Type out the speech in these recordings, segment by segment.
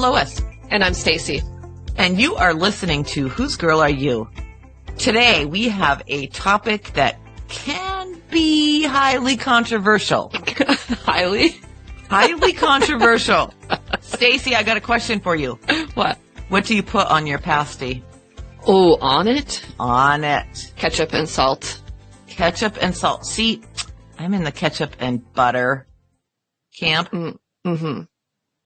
Lois. And I'm Stacey. And you are listening to Whose Girl Are You? Today we have a topic that can be highly controversial. Highly controversial. Stacey, I got a question for you. What? What do you put on your pasty? Oh, on it? On it. Ketchup and salt. Ketchup and salt. See, I'm in the ketchup and butter camp. Mm-hmm.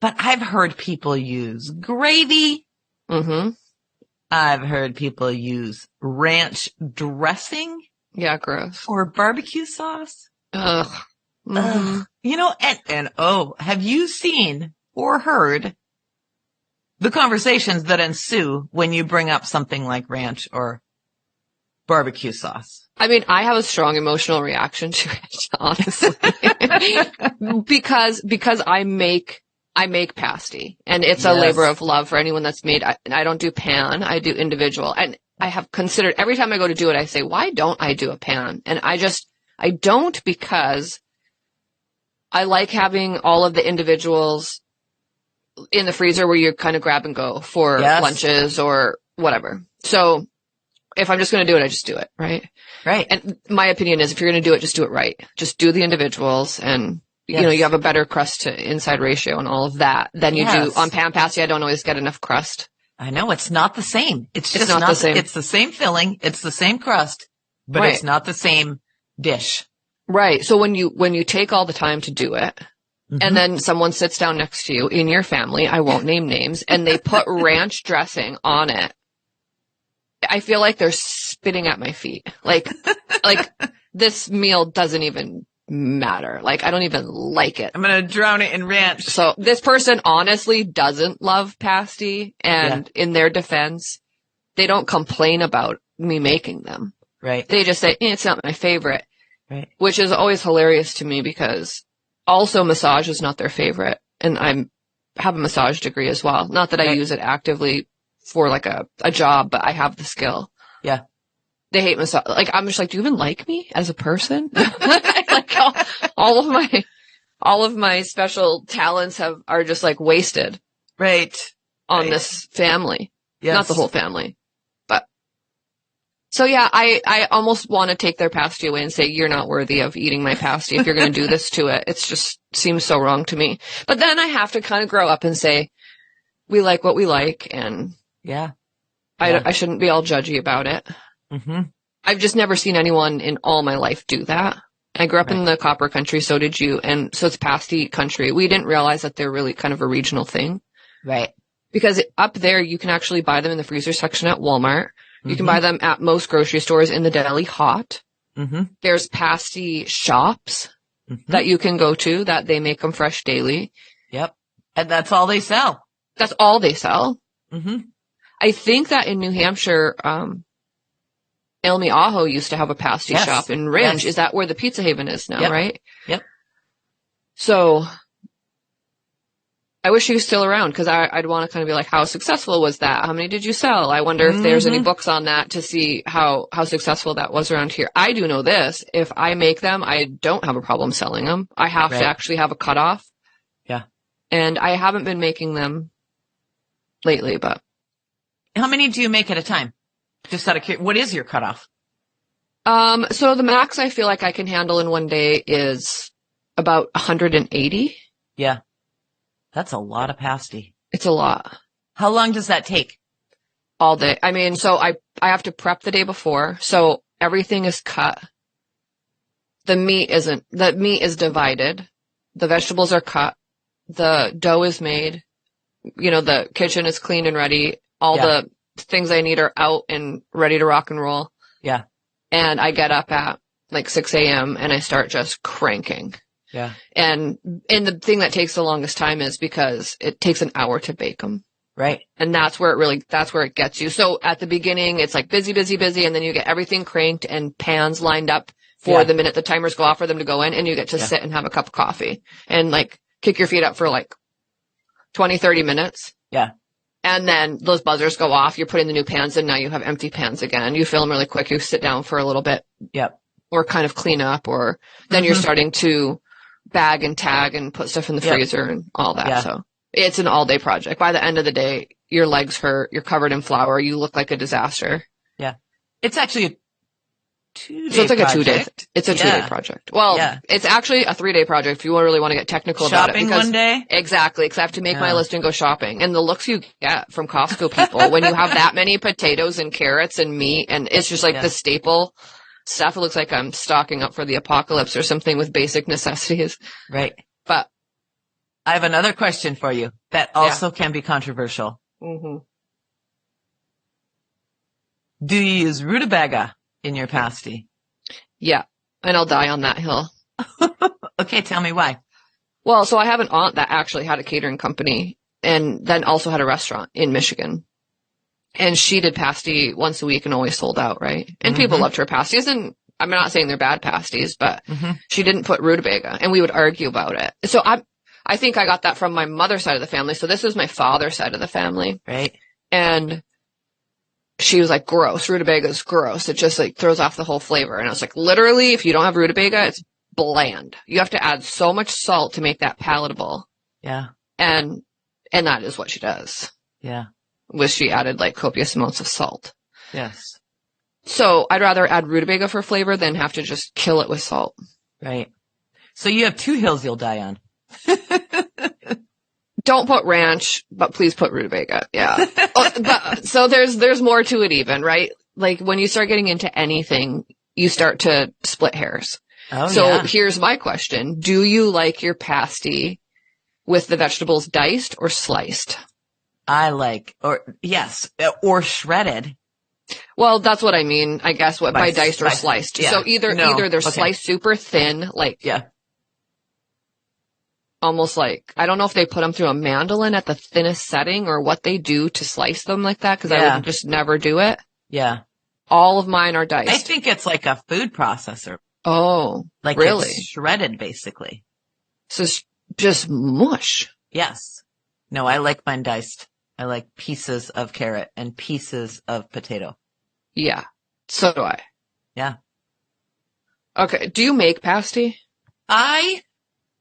But I've heard people use gravy. Mm-hmm. I've heard people use ranch dressing. Yeah, gross. Or barbecue sauce. Ugh. Mm-hmm. Ugh. You know, have you seen or heard the conversations that ensue when you bring up something like ranch or barbecue sauce? I mean, I have a strong emotional reaction to it, honestly. because I make pasty, and it's a labor of love for anyone that's made. I don't do pan, I do individual. And I have considered every time I go to do it, I say, why don't I do a pan? And I don't, because I like having all of the individuals in the freezer where you kind of grab and go for lunches or whatever. So if I'm just going to do it, I just do it. Right. Right. And my opinion is if you're going to do it, just do it right. Just do the individuals, and you know, you have a better crust to inside ratio and all of that than you do on pan pasty. I don't always get enough crust. I know it's not the same. It's just not the same. It's the same filling. It's the same crust, but it's not the same dish. Right. So when you take all the time to do it, and then someone sits down next to you in your family, I won't name names, and they put ranch dressing on it, I feel like they're spitting at my feet. Like this meal doesn't even matter. Like, I don't even like it. I'm going to drown it in ranch. So this person honestly doesn't love pasty, and in their defense, they don't complain about me making them. Right. They just say, it's not my favorite. Right. Which is always hilarious to me, because also massage is not their favorite. And I have a massage degree as well. Not that I use it actively for like a job, but I have the skill. Yeah. They hate massage. Like, I'm just like, do you even like me as a person? Like all of my special talents are just like wasted. Right. On this family. Yes. Not the whole family. But so yeah, I almost want to take their pasty away and say, you're not worthy of eating my pasty if you're going to do this to it. It's just seems so wrong to me. But then I have to kind of grow up and say, we like what we like, and I shouldn't be all judgy about it. Mm-hmm. I've just never seen anyone in all my life do that. I grew up in the copper country, so did you, and so it's pasty country. We didn't realize that they're really kind of a regional thing. Right. Because up there, you can actually buy them in the freezer section at Walmart. You can buy them at most grocery stores in the deli hot. Mm-hmm. There's pasty shops that you can go to that they make them fresh daily. Yep. And that's all they sell. That's all they sell. Mm-hmm. I think that in New Hampshire, Elmi Aho used to have a pasty shop in Ridge. Is that where the Pizza Haven is now, right? Yep. So I wish he was still around, because I'd want to kind of be like, how successful was that? How many did you sell? I wonder if there's any books on that to see how successful that was around here. I do know this. If I make them, I don't have a problem selling them. I have to actually have a cutoff. Yeah. And I haven't been making them lately, but. How many do you make at a time? Just out of curiosity, what is your cutoff? So the max I feel like I can handle in one day is about 180. Yeah. That's a lot of pasty. It's a lot. How long does that take? All day. I mean, so I have to prep the day before. So everything is cut. The meat is divided. The vegetables are cut. The dough is made. You know, the kitchen is clean and ready. All the things I need are out and ready to rock and roll. Yeah. And I get up at like 6 a.m. and I start just cranking. Yeah. And the thing that takes the longest time is because it takes an hour to bake them. Right. And that's where it gets you. So at the beginning, it's like busy, busy, busy. And then you get everything cranked and pans lined up for the minute the timers go off for them to go in, and you get to sit and have a cup of coffee and like kick your feet up for like 20, 30 minutes. Yeah. And then those buzzers go off. You're putting the new pans in. Now you have empty pans again. You fill them really quick. You sit down for a little bit. Yep. Or kind of clean up, or then you're starting to bag and tag and put stuff in the freezer and all that. Yeah. So It's an all-day project. By the end of the day, your legs hurt, you're covered in flour, you look like a disaster. Yeah. It's actually a 2-day So it's like project. a 2-day project. Well, it's actually a 3-day project if you really want to get technical about it. Shopping one day? Exactly, because I have to make my list and go shopping. And the looks you get from Costco people when you have that many potatoes and carrots and meat, and it's just like the staple stuff. It looks like I'm stocking up for the apocalypse or something with basic necessities. Right. But I have another question for you that also can be controversial. Mm-hmm. Do you use rutabaga in your pasty? Yeah. And I'll die on that hill. Okay, tell me why. Well, so I have an aunt that actually had a catering company and then also had a restaurant in Michigan. And she did pasty once a week and always sold out, right? And people loved her pasties. And I'm not saying they're bad pasties, but she didn't put rutabaga, and we would argue about it. So I think I got that from my mother's side of the family. So this is my father's side of the family. Right. And she was like, gross. Rutabaga is gross. It just like throws off the whole flavor. And I was like, literally, if you don't have rutabaga, it's bland. You have to add so much salt to make that palatable. Yeah. And that is what she does. Yeah. Was she added like copious amounts of salt. Yes. So I'd rather add rutabaga for flavor than have to just kill it with salt. Right. So you have 2 hills you'll die on. Don't put ranch, but please put rutabaga. Yeah. But so there's more to it even, right? Like when you start getting into anything, you start to split hairs. Oh, so here's my question. Do you like your pasty with the vegetables diced or sliced? Or shredded. Well, that's what I mean, I guess, by diced or sliced. Yeah. So either they're sliced super thin, like almost like, I don't know if they put them through a mandolin at the thinnest setting or what they do to slice them like that, because I would just never do it. Yeah. All of mine are diced. I think it's like a food processor. Oh, like really? It's shredded, basically. So it's just mush. Yes. No, I like mine diced. I like pieces of carrot and pieces of potato. Yeah. So do I. Yeah. Okay. Do you make pasty? I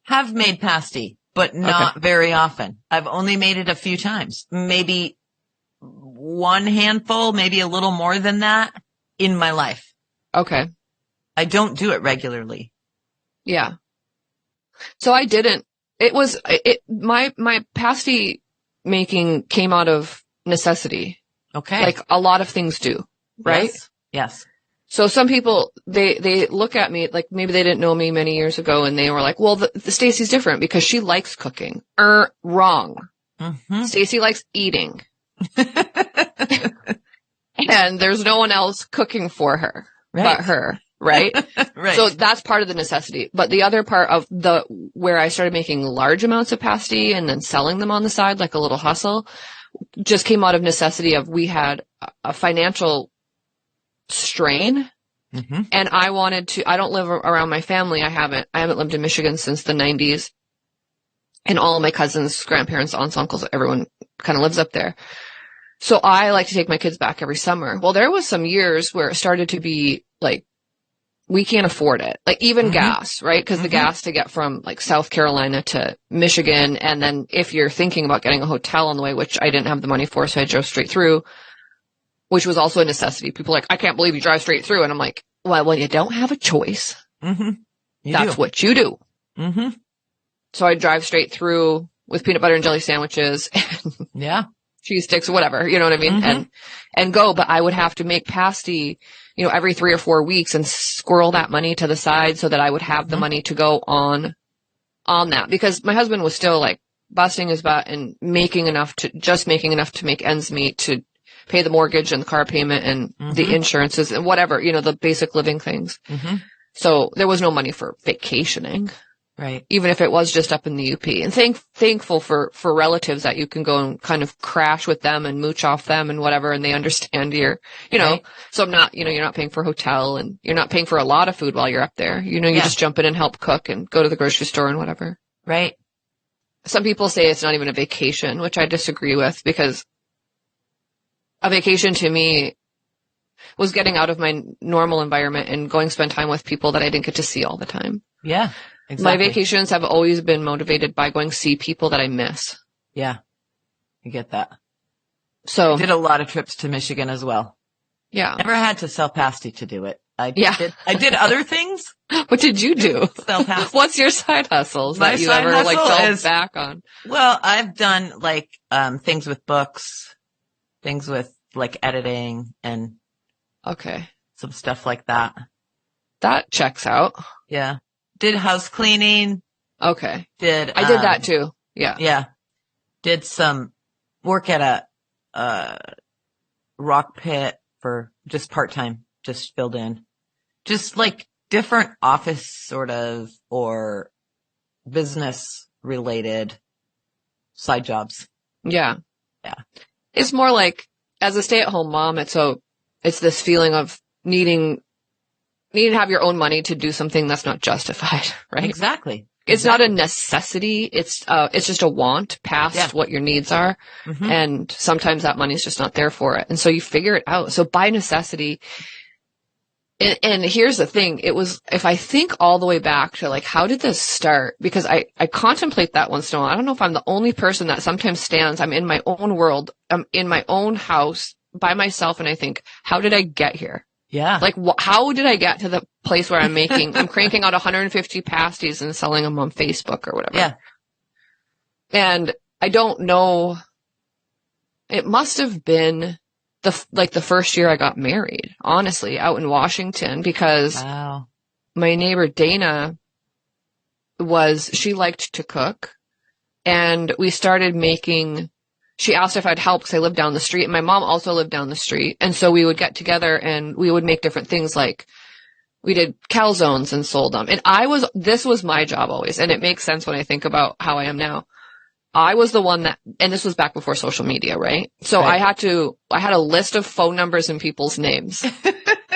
have made pasty, but not very often. I've only made it a few times. Maybe one handful, maybe a little more than that in my life. Okay. I don't do it regularly. Yeah. So I didn't. My pasty making came out of necessity. Okay. Like a lot of things do, right? Yes. So some people, they look at me like maybe they didn't know me many years ago and they were like, well, the Stacey's different because she likes cooking. Wrong. Mm-hmm. Stacey likes eating. And there's no one else cooking for her but her. Right? Right. So that's part of the necessity. But the other part of where I started making large amounts of pasty and then selling them on the side, like a little hustle, just came out of necessity of we had a financial strain. Mm-hmm. And I don't live around my family. I haven't lived in Michigan since the 90s. And all of my cousins, grandparents, aunts, uncles, everyone kind of lives up there. So I like to take my kids back every summer. Well, there was some years where it started to be like, we can't afford it. Like even gas, right? Because the gas to get from like South Carolina to Michigan. And then if you're thinking about getting a hotel on the way, which I didn't have the money for, so I drove straight through, which was also a necessity. People are like, I can't believe you drive straight through. And I'm like, well, when you don't have a choice, that's what you do. Mm-hmm. So I drive straight through with peanut butter and jelly sandwiches and cheese sticks or whatever, you know what I mean? And go, but I would have to make pasty, every 3 or 4 weeks and squirrel that money to the side so that I would have the money to go on that, because my husband was still like busting his butt and making enough to make ends meet to pay the mortgage and the car payment and the insurances and whatever, the basic living things. So there was no money for vacationing. Right. Even if it was just up in the UP, and thankful for relatives that you can go and kind of crash with them and mooch off them and whatever. And they understand so I'm not, you're not paying for a hotel and you're not paying for a lot of food while you're up there. You just jump in and help cook and go to the grocery store and whatever. Right. Some people say it's not even a vacation, which I disagree with, because a vacation to me was getting out of my normal environment and going spend time with people that I didn't get to see all the time. Yeah. Exactly. My vacations have always been motivated by going see people that I miss. Yeah. I get that. So I did a lot of trips to Michigan as well. yeah. Never had to sell pasty to do it. I did other things. What did you do? Sell pasty. What's your side hustles My that you side ever like hustle fell is- back on? Well, I've done like, things with books, things with like editing and Okay. some stuff like that. That checks out. Yeah. Did house cleaning. Okay. I did that too. Yeah. Yeah. Did some work at a rock pit for just part-time, just filled in. Just like different office sort of or business related side jobs. Yeah. Yeah. It's more like as a stay-at-home mom, it's this feeling of needing to have your own money to do something that's not justified, right? Exactly. It's not a necessity. It's just a want past what your needs are. Mhm. And sometimes that money's just not there for it. And so you figure it out. So by necessity, and here's the thing, it was, if I think all the way back to like, how did this start? Because I contemplate that once in a while. I don't know if I'm the only person that sometimes stands, I'm in my own world, I'm in my own house by myself. And I think, how did I get here? Yeah. Like, how did I get to the place where I'm cranking out 150 pasties and selling them on Facebook or whatever? Yeah. And I don't know. It must have been the first year I got married, honestly, out in Washington, because Wow. my neighbor Dana she liked to cook, and we started she asked if I'd help because I lived down the street, and my mom also lived down the street. And so we would get together and we would make different things, like we did calzones and sold them. And this was my job always. And it makes sense when I think about how I am now. I was the one and this was back before social media, right? So Right. I had a list of phone numbers and people's names,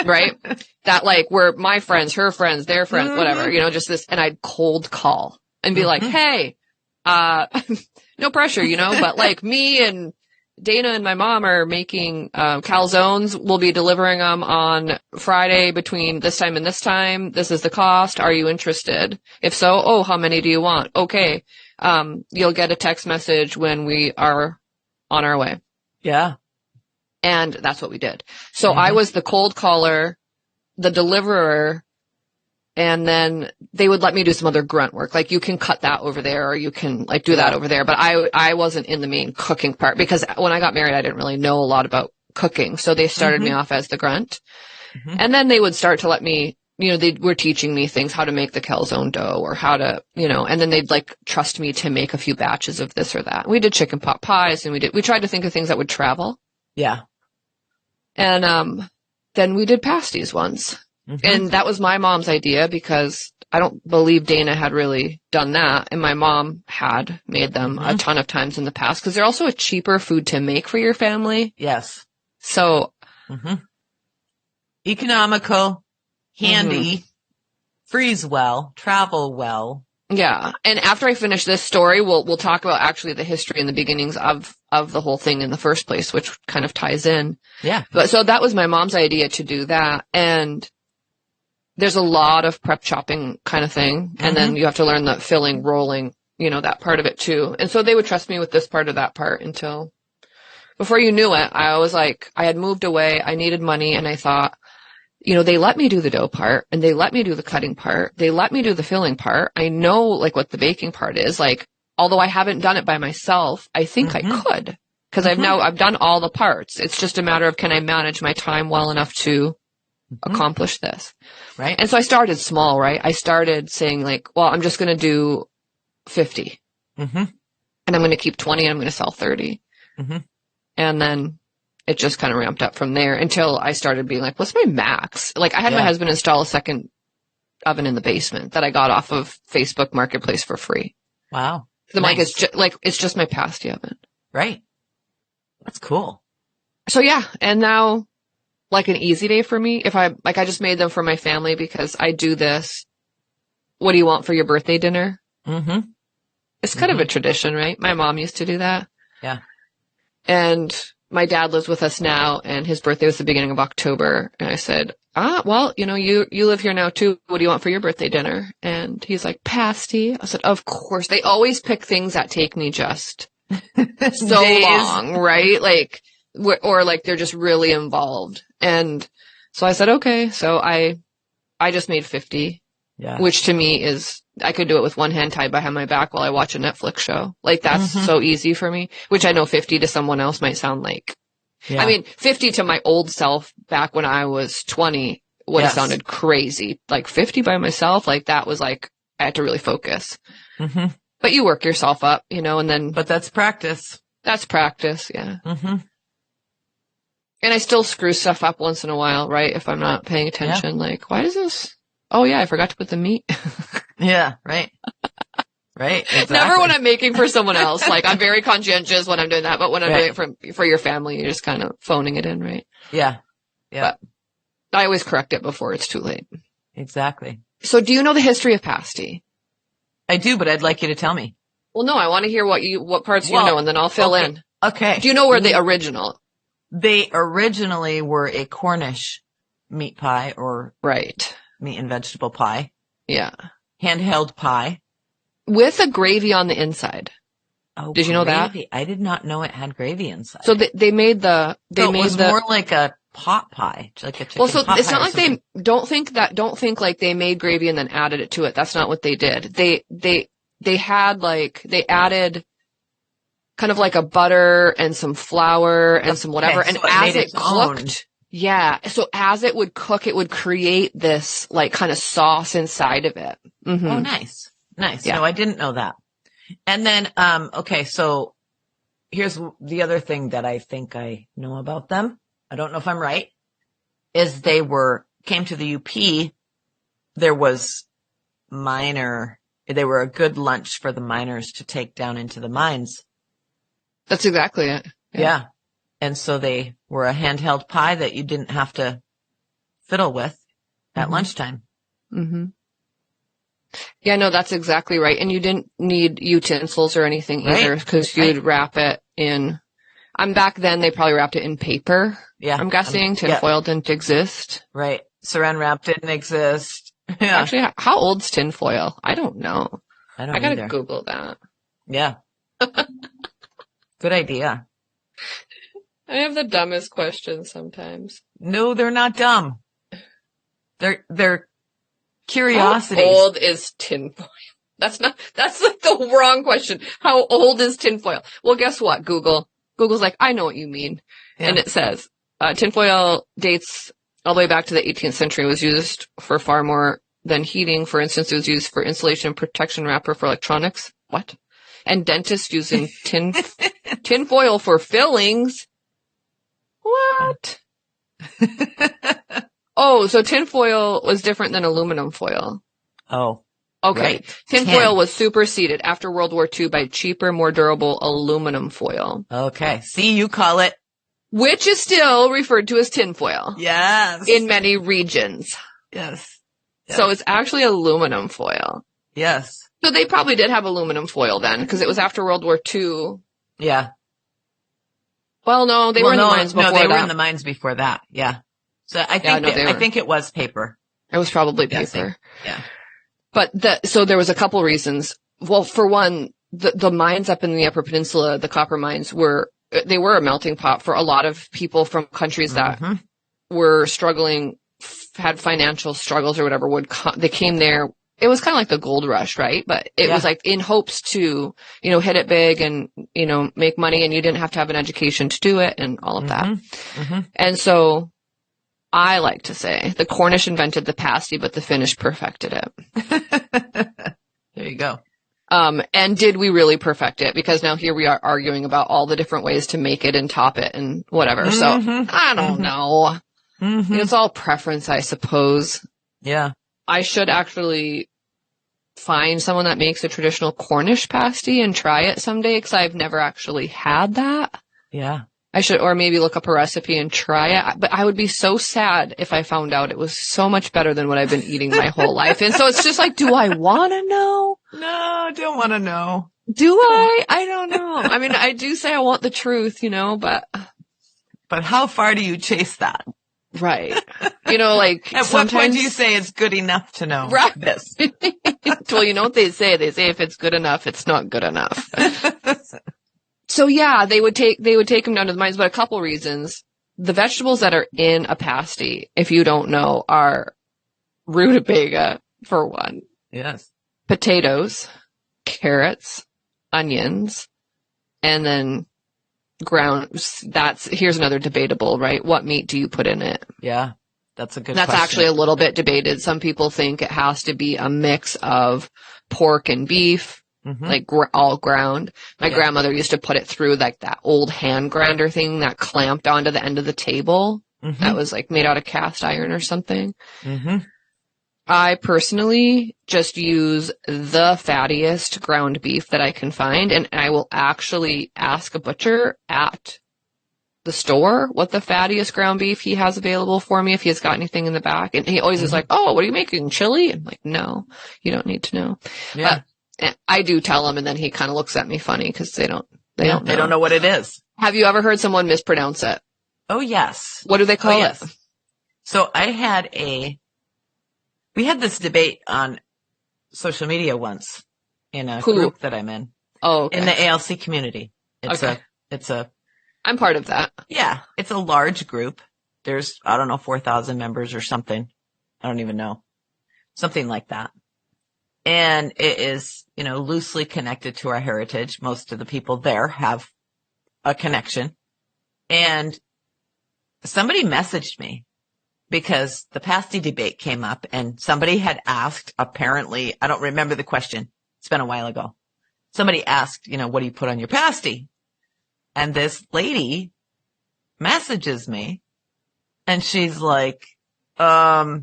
right? That like were my friends, her friends, their friends, whatever, just this. And I'd cold call and be like, hey, no pressure, but like me and Dana and my mom are making calzones. We'll be delivering them on Friday between this time and this time. This is the cost. Are you interested? If so, how many do you want? Okay. You'll get a text message when we are on our way. Yeah. And that's what we did. So I was the cold caller, the deliverer, and then they would let me do some other grunt work. Like, you can cut that over there, or you can like do that over there. But I wasn't in the main cooking part, because when I got married, I didn't really know a lot about cooking. So they started me off as the grunt. And then they would start to let me, they were teaching me things, how to make the calzone dough, or how to, and then they'd like trust me to make a few batches of this or that. We did chicken pot pies, and we tried to think of things that would travel. Yeah. And, then we did pasties once. And that was my mom's idea, because I don't believe Dana had really done that. And my mom had made them a ton of times in the past, because they're also a cheaper food to make for your family. Yes. So Economical, handy, freeze well, travel well. yeah. And after I finish this story, we'll talk about actually the history and the beginnings of the whole thing in the first place, which kind of ties in. Yeah. But so that was my mom's idea to do that. And there's a lot of prep chopping kind of thing. And then you have to learn the filling, rolling, that part of it too. And so they would trust me with this part of that part until before you knew it, I was like, I had moved away. I needed money. And I thought, they let me do the dough part, and they let me do the cutting part. They let me do the filling part. I know like what the baking part is. Like, although I haven't done it by myself, I think I could, because I've done all the parts. It's just a matter of, can I manage my time well enough to accomplish this? Right. And so I started small, right? I started saying like, well, I'm just going to do 50 and I'm going to keep 20 and I'm going to sell 30. And then it just kind of ramped up from there until I started being like, what's my max? Like, I had my husband install a second oven in the basement that I got off of Facebook Marketplace for free. Wow. Like, it's just my pasty oven. Right. That's cool. So yeah. And now, like, an easy day for me, I just made them for my family, because I do this. What do you want for your birthday dinner? It's kind of a tradition, right? My mom used to do that. Yeah. And my dad lives with us now, and his birthday was the beginning of October. And I said, well, you live here now too. What do you want for your birthday dinner? And he's like, pasty. I said, of course. They always pick things that take me just so Days. long, right? Like, or like they're just really involved. And so I said, okay. So I just made 50, which to me is, I could do it with one hand tied behind my back while I watch a Netflix show. Like that's so easy for me, which I know 50 to someone else might sound like, I mean, 50 to my old self back when I was 20 would have sounded crazy. Like 50 by myself, like that was like, I had to really focus. But you work yourself up, you know, and then. But that's practice. That's practice, yeah. And I still screw stuff up once in a while, right? If I'm not paying attention, like, why does this? Oh yeah, I forgot to put the meat. Yeah, right. Right. Exactly. Never when I'm making for someone else. Like I'm very conscientious when I'm doing that, but when I'm doing it for your family, you're just kind of phoning it in, right? Yeah. Yeah. But I always correct it before it's too late. Exactly. So do you know the history of pasty? I do, but I'd like you to tell me. Well, no, I want to hear what parts you know, and then I'll fill in. Okay. Do you know where the original? They originally were a Cornish meat pie or meat and vegetable pie. Yeah. Handheld pie. With a gravy on the inside. Oh, did you know that? I did not know it had gravy inside. So they made the, it was more like a pot pie, like a chicken pot pie. It's not like they don't think like they made gravy and then added it to it. That's not what they did. They had like, they added kind of like a butter and some flour and some whatever. And as it cooked, so as it would cook, it would create this like kind of sauce inside of it. Oh, nice. Nice. Yeah. No, I didn't know that. And then, okay, so here's the other thing that I think I know about them. I don't know if I'm right, is they came to the UP. There was they were a good lunch for the miners to take down into the mines. That's exactly it. Yeah. And so they were a handheld pie that you didn't have to fiddle with at lunchtime. Yeah, no, that's exactly right. And you didn't need utensils or anything either because you'd wrap it in. Back then they probably wrapped it in paper. Yeah. I'm guessing tinfoil didn't exist. Right. Saran wrap didn't exist. Yeah. Actually, how old's tinfoil? I don't know. I gotta either. Google that. Yeah. Good idea. I have the dumbest questions sometimes. No, they're not dumb. They're curiosities. How old is tinfoil? That's like the wrong question. How old is tinfoil? Well, guess what, Google? Google's like, I know what you mean. Yeah. And it says, tinfoil dates all the way back to the 18th century. It was used for far more than heating. For instance, it was used for insulation and protection wrapper for electronics. What? And dentists using tinfoil for fillings. What? Oh, so tinfoil was different than aluminum foil. Oh. Okay. Right. Tinfoil was superseded after World War II by cheaper, more durable aluminum foil. Okay. See, you call it. Which is still referred to as tinfoil. Yes. In many regions. Yes. So it's actually aluminum foil. Yes. So they probably did have aluminum foil then, because it was after World War II. Yeah. Well, no, they were in the mines before that. No, they were in the mines before that. Yeah. So I think it was paper. It was probably paper. Yeah. But so there was a couple reasons. Well, for one, the mines up in the Upper Peninsula, the copper mines were a melting pot for a lot of people from countries that were struggling, had financial struggles or whatever. They came there. It was kind of like the gold rush, right? But it was like in hopes to, hit it big and, make money, and you didn't have to have an education to do it and all of that. And so I like to say the Cornish invented the pasty, but the Finnish perfected it. There you go. And did we really perfect it? Because now here we are arguing about all the different ways to make it and top it and whatever. So I don't know. It's all preference, I suppose. Yeah. I should actually find someone that makes a traditional Cornish pasty and try it someday, because I've never actually had that. Yeah. I should, or maybe look up a recipe and try it. But I would be so sad if I found out it was so much better than what I've been eating my whole life. And so it's just like, do I want to know? No, I don't want to know. Do I? I don't know. I mean, I do say I want the truth, but how far do you chase that? Right. Like at what point do you say it's good enough to know this? Well, you know what they say? They say if it's good enough, it's not good enough. So yeah, they would take them down to the mines, but a couple reasons. The vegetables that are in a pasty, if you don't know, are rutabaga, for one. Yes. Potatoes, carrots, onions, and then here's another debatable, right? What meat do you put in it? Yeah. That's a good That's question. actually a little bit debated. Some people think it has to be a mix of pork and beef, like all ground. My grandmother used to put it through like that old hand grinder thing that clamped onto the end of the table. That was like made out of cast iron or something. I personally just use the fattiest ground beef that I can find, and I will actually ask a butcher at the store what the fattiest ground beef he has available for me if he has got anything in the back. And he always is like, oh, what are you making? Chili? I'm like, no, you don't need to know. Yeah. I do tell him, and then he kind of looks at me funny because they don't know what it is. Have you ever heard someone mispronounce it? Oh, yes. What do they call it? So we had this debate on social media once in a group that I'm in. Oh, okay. In the ALC community. I'm part of that. Yeah. It's a large group. There's, 4,000 members or something. I don't even know. Something like that. And it is, loosely connected to our heritage. Most of the people there have a connection. And somebody messaged me because the pasty debate came up and somebody had asked, apparently, I don't remember the question. It's been a while ago. Somebody asked, what do you put on your pasty? And this lady messages me and she's like, what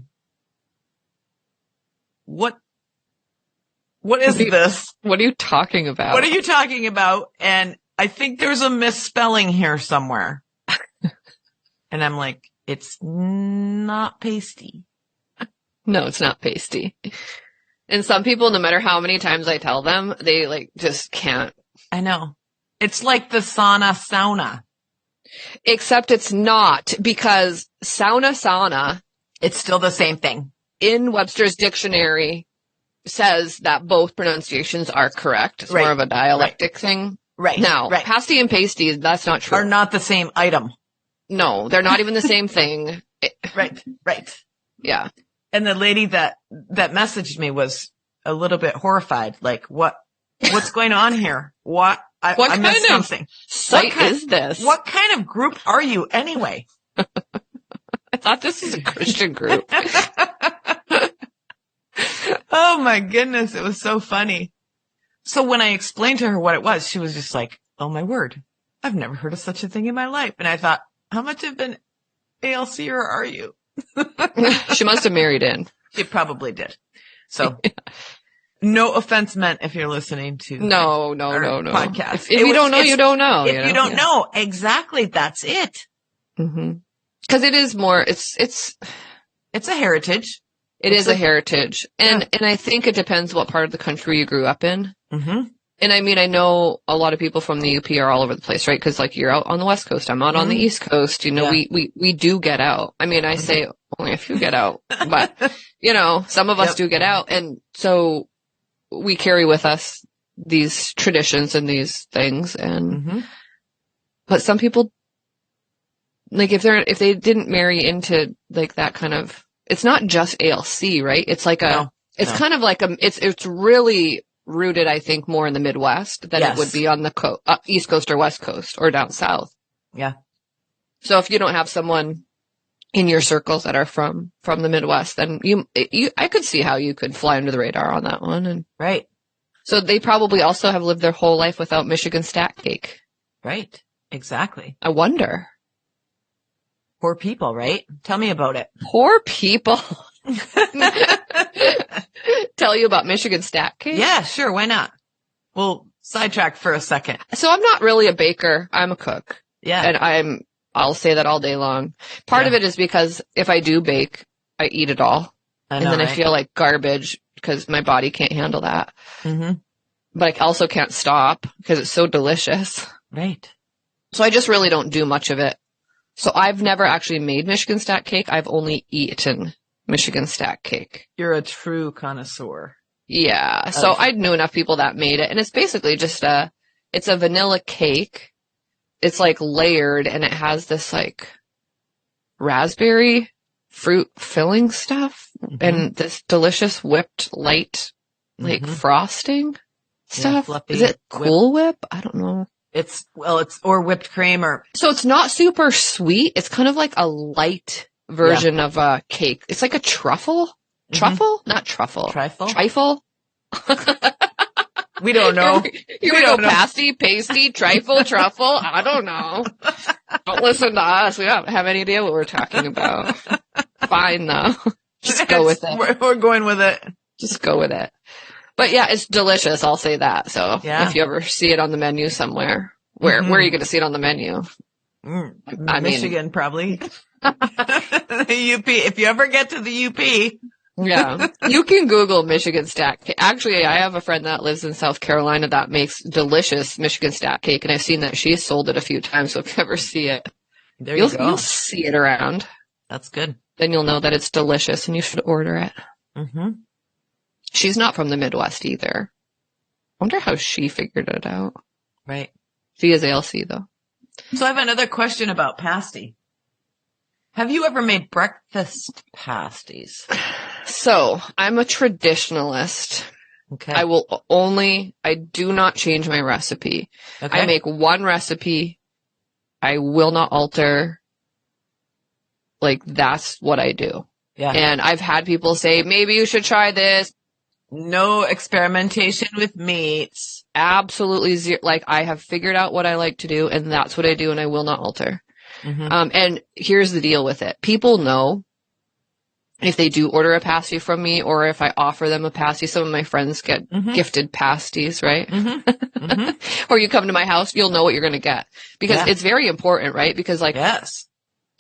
is this? What are you talking about? What are you talking about? And I think there's a misspelling here somewhere. And I'm like, it's not pasty. No, it's not pasty. And some people, no matter how many times I tell them, they just can't. I know. It's like the sauna. Except it's not, because sauna. It's still the same thing. In Webster's dictionary says that both pronunciations are correct. It's more of a dialectic thing. Right. Now, pasty and pasty, that's not true. Are not the same item. No, they're not even the same thing. Right. Yeah. And the lady that messaged me was a little bit horrified. Like, what's going on here? I missed something. Site is this? What kind of group are you anyway? I thought this was a Christian group. Oh my goodness. It was so funny. So when I explained to her what it was, she was just like, oh my word. I've never heard of such a thing in my life. And I thought, how much of an ALCer are you? She must have married in. She probably did. So no offense meant if you're listening to no podcast. If you don't know, you don't know. If you don't know, exactly, that's it. Because it is more, it's a heritage. It is a heritage. And I think it depends what part of the country you grew up in. And I mean, I know a lot of people from the UP are all over the place, right? Because like you're out on the West Coast, I'm out on the East Coast. We do get out. I mean, I say only if you get out, but some of us do get out. And so we carry with us these traditions and these things. And, but some people, like if they didn't marry into like that kind of, it's not just ALC, right? It's like kind of like it's really rooted, I think, more in the Midwest than it would be on the East Coast or West Coast or down South. Yeah. So if you don't have someone in your circles that are from the Midwest, then I could see how you could fly under the radar on that one. And right. So they probably also have lived their whole life without Michigan stack cake. Right. Exactly. I wonder. Poor people, right? Tell me about it. Poor people. Tell you about Michigan stack cake? Yeah, sure. Why not? We'll sidetrack for a second. So I'm not really a baker. I'm a cook. Yeah. And I'll say that all day long. Part of it is because if I do bake, I eat it all. I feel like garbage because my body can't handle that. But I also can't stop because it's so delicious. Right. So I just really don't do much of it. So I've never actually made Michigan stack cake. I've only eaten Michigan stack cake. You're a true connoisseur. Yeah. So I knew enough people that made it. And it's basically just It's a vanilla cake. It's like layered and it has this like raspberry fruit filling stuff and this delicious whipped light like frosting stuff. Fluffy Is it Cool Whip? I don't know. It's or whipped cream or. So it's not super sweet. It's kind of like a light version of a cake. It's like a truffle. Truffle? Not truffle. Trifle? We don't know. Here we go. Pasty, pasty, trifle, truffle. I don't know. Don't listen to us. We don't have any idea what we're talking about. Fine though. Just go with it. We're going with it. Just go with it. But yeah, it's delicious. I'll say that. So if you ever see it on the menu somewhere, where are you going to see it on the menu? Michigan, probably. The UP. If you ever get to the UP. Yeah. You can Google Michigan stack cake. Actually, I have a friend that lives in South Carolina that makes delicious Michigan stack cake, and I've seen that she's sold it a few times, so if you ever see it, you'll see it around. That's good. Then you'll know that it's delicious, and you should order it. She's not from the Midwest either. I wonder how she figured it out. Right. She is ALC, though. So I have another question about pasty. Have you ever made breakfast pasties? So, I'm a traditionalist. Okay. I do not change my recipe. Okay. I make one recipe. I will not alter. Like, that's what I do. Yeah. And I've had people say, maybe you should try this. No experimentation with meats. Absolutely zero. Like, I have figured out what I like to do, and that's what I do, and I will not alter. And here's the deal with it. People know if they do order a pasty from me or if I offer them a pasty. Some of my friends get gifted pasties, right? Or you come to my house, you'll know what you're going to get because it's very important, right? Because like,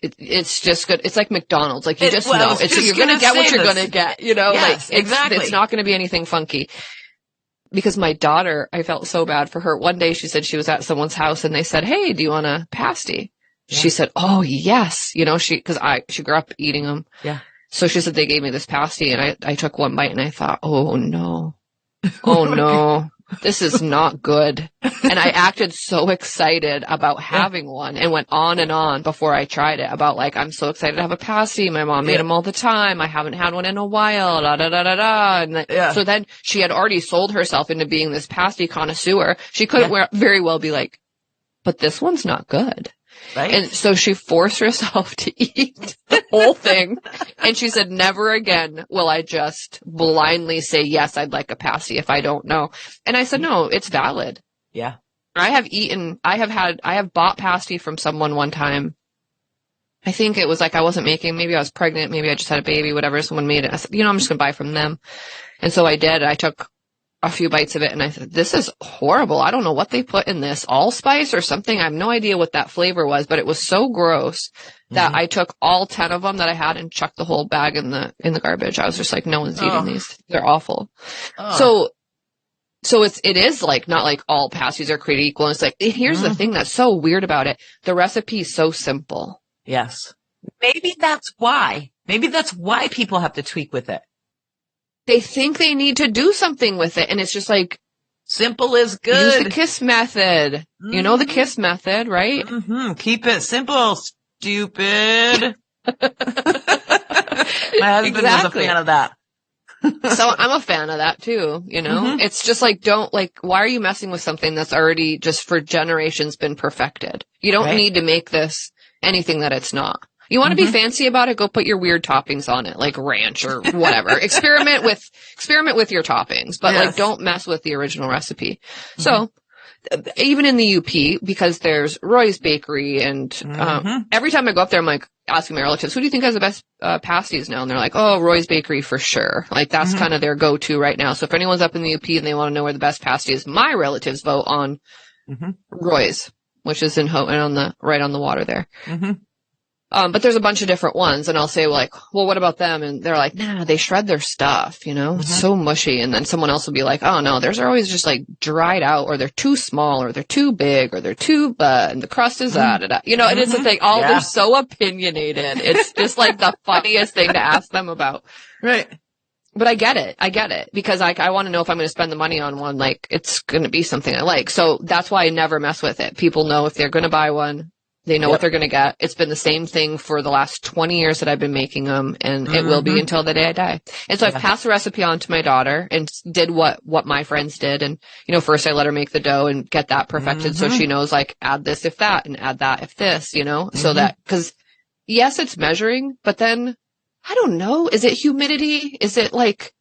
it's just good. It's like McDonald's. Like you just know you're going to get what you're going to get, you know, like exactly. It's not going to be anything funky. Because my daughter, I felt so bad for her. One day she said she was at someone's house and they said, hey, do you want a pasty? She said, oh, yes. You know, she grew up eating them. Yeah. So she said they gave me this pasty and I took one bite and I thought, oh no. Oh no. This is not good. And I acted so excited about having one and went on and on before I tried it about like, I'm so excited to have a pasty. My mom made them all the time. I haven't had one in a while. Da, da, da, da, da. And so then she had already sold herself into being this pasty connoisseur. She couldn't very well be like, but this one's not good. Right. And so she forced herself to eat the whole thing. And she said, never again will I just blindly say, yes, I'd like a pasty if I don't know. And I said, no, it's valid. Yeah. I have bought pasty from someone one time. I think it was like I wasn't making, maybe I was pregnant, maybe I just had a baby, whatever. Someone made it. I said, I'm just going to buy from them. And so I did. I took a few bites of it and I said, this is horrible. I don't know what they put in this, allspice or something. I have no idea what that flavor was, but it was so gross that I took all 10 of them that I had and chucked the whole bag in the garbage. I was just like, no one's eating these. They're awful. So it is like, not like all pasties are created equal. And it's like, here's the thing that's so weird about it. The recipe is so simple. Yes. Maybe that's why people have to tweak with it. They think they need to do something with it. And it's just like, simple is good. Use the KISS method. You know the KISS method, right? Keep it simple, stupid. My husband was a fan of that. So I'm a fan of that too, you know? It's just like, why are you messing with something that's already just for generations been perfected? You don't need to make this anything that it's not. You want to be fancy about it? Go put your weird toppings on it, like ranch or whatever. Experiment with your toppings, but like don't mess with the original recipe. So even in the UP, because there's Roy's Bakery and, every time I go up there, I'm like asking my relatives, who do you think has the best, pasties now? And they're like, oh, Roy's Bakery for sure. Like that's kind of their go-to right now. So if anyone's up in the UP and they want to know where the best pasty is, my relatives vote on Roy's, which is in Houghton right on the water there. But there's a bunch of different ones and I'll say like, well, what about them? And they're like, nah, they shred their stuff, you know, it's so mushy. And then someone else will be like, oh no, theirs are always just like dried out or they're too small or they're too big or they're too, and the crust is you know, it is a thing. They're so opinionated. It's just like the funniest thing to ask them about. Right. But I get it because I want to know if I'm going to spend the money on one, like it's going to be something I like. So that's why I never mess with it. People know if they're going to buy one, they know what they're going to get. It's been the same thing for the last 20 years that I've been making them, and it will be until the day I die. And so I've passed the recipe on to my daughter and did what my friends did. And, first I let her make the dough and get that perfected. So she knows, like, add this if that and add that if this, so that, cause yes, it's measuring, but then I don't know. Is it humidity? Is it like,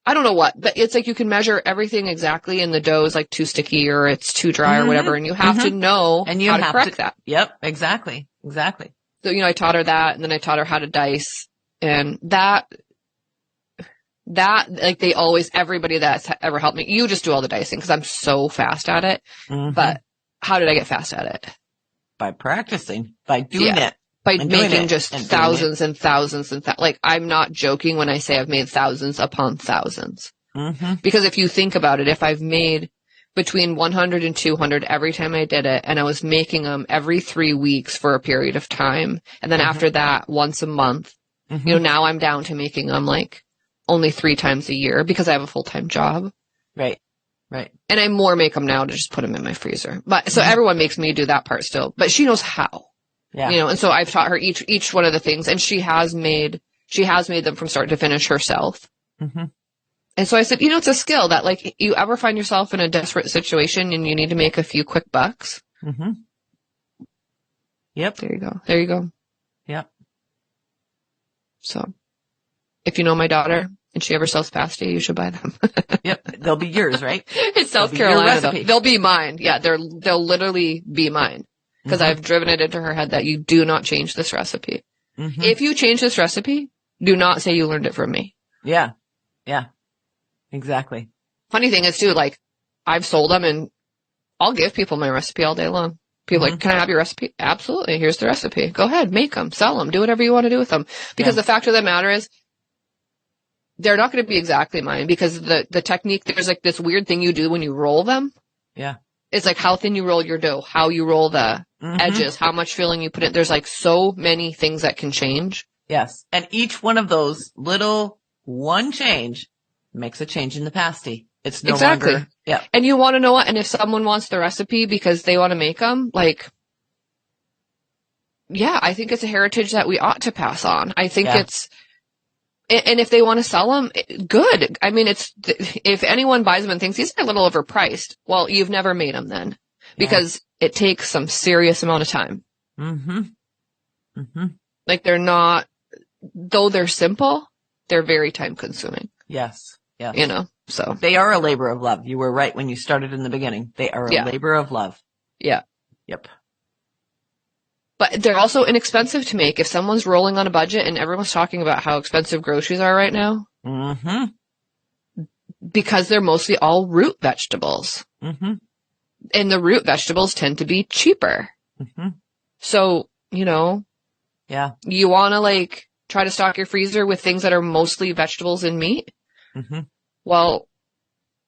I don't know what, but it's like you can measure everything exactly and the dough is like too sticky or it's too dry or whatever. And you have to know how to correct that. Yep. Exactly. So, I taught her that, and then I taught her how to dice, and that like they always, everybody that's ever helped me, you just do all the dicing because I'm so fast at it. But how did I get fast at it? By practicing, by doing it. By making just thousands and thousands and like, I'm not joking when I say I've made thousands upon thousands. Because if you think about it, if I've made between 100 and 200 every time I did it, and I was making them every 3 weeks for a period of time, and then after that, once a month, now I'm down to making them like only 3 times a year because I have a full-time job. Right. And I more make them now to just put them in my freezer. But so everyone makes me do that part still, but she knows how. Yeah. And so I've taught her each one of the things, and she has made them from start to finish herself. And so I said, it's a skill that, like, you ever find yourself in a desperate situation and you need to make a few quick bucks. Yep. There you go. Yep. So if you know my daughter and she ever sells pasty, you should buy them. Yep. They'll be yours, right? It's South Carolina, though. They'll be mine. Yeah. They'll literally be mine. Because I've driven it into her head that you do not change this recipe. If you change this recipe, do not say you learned it from me. Yeah. Exactly. Funny thing is too, like, I've sold them and I'll give people my recipe all day long. People are like, can I have your recipe? Absolutely. Here's the recipe. Go ahead, make them, sell them, do whatever you want to do with them. Because the fact of the matter is, they're not going to be exactly mine because the technique, there's like this weird thing you do when you roll them. Yeah. It's like how thin you roll your dough, how you roll the edges, how much filling you put in. There's like so many things that can change. Yes. And each one of those little one change makes a change in the pasty. It's no longer. Yeah. And you want to know what? And if someone wants the recipe because they want to make them, like, I think it's a heritage that we ought to pass on. I think it's, and if they want to sell them, good. I mean, if anyone buys them and thinks these are a little overpriced, well, you've never made them then because it takes some serious amount of time. Like they're not, though they're simple, they're very time consuming. Yes. So they are a labor of love. You were right when you started in the beginning. They are a labor of love. Yeah. Yep. But they're also inexpensive to make. If someone's rolling on a budget, and everyone's talking about how expensive groceries are right now, because they're mostly all root vegetables. And the root vegetables tend to be cheaper. So, you want to like try to stock your freezer with things that are mostly vegetables and meat. Well,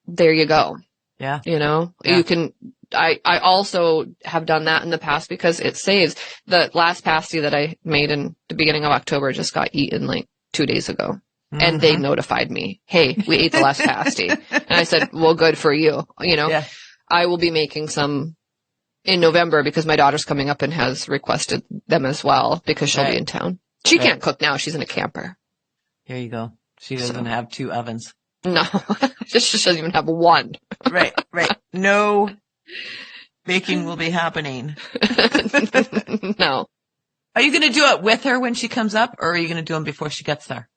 there you go. Yeah. You can, I also have done that in the past because it saves. The last pasty that I made in the beginning of October just got eaten like 2 days ago. And they notified me, hey, we ate the last pasty. And I said, well, good for you. I will be making some in November because my daughter's coming up and has requested them as well because she'll be in town. She can't cook now. She's in a camper. Here you go. She doesn't have 2 ovens. No, she doesn't even have 1. Right. No baking will be happening. No. Are you going to do it with her when she comes up, or are you going to do them before she gets there?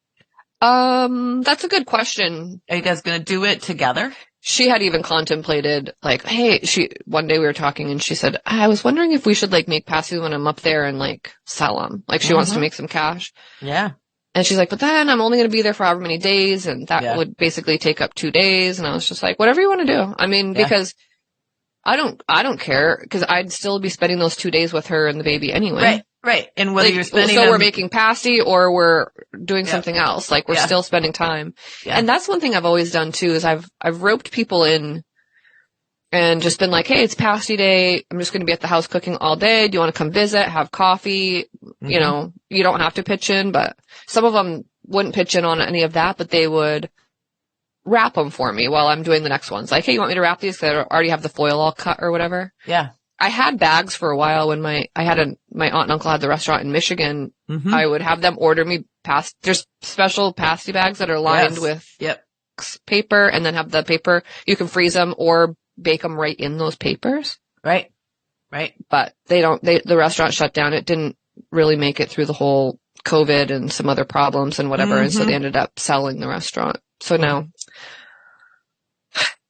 That's a good question. Are you guys going to do it together? She had even contemplated, like, hey, one day we were talking and she said, I was wondering if we should like make pasties when I'm up there and like sell them. Like she wants to make some cash. Yeah. And she's like, but then I'm only going to be there for however many days. And that would basically take up 2 days. And I was just like, whatever you want to do. I mean, because I don't care because I'd still be spending those 2 days with her and the baby anyway. Right. And whether you're spending we're making pasty or we're doing something else, like we're still spending time. Yeah. And that's one thing I've always done too, is I've roped people in and just been like, hey, it's pasty day. I'm just going to be at the house cooking all day. Do you want to come visit, have coffee? You know, you don't have to pitch in, but some of them wouldn't pitch in on any of that, but they would wrap them for me while I'm doing the next ones. Like, hey, you want me to wrap these? Because I already have the foil all cut or whatever. Yeah. I had bags for a while when my aunt and uncle had the restaurant in Michigan. Mm-hmm. I would have them order me there's special pasty bags that are lined with paper, and then have the paper. You can freeze them or bake them right in those papers. Right. But the restaurant shut down. It didn't really make it through the whole COVID and some other problems and whatever. Mm-hmm. And so they ended up selling the restaurant. So now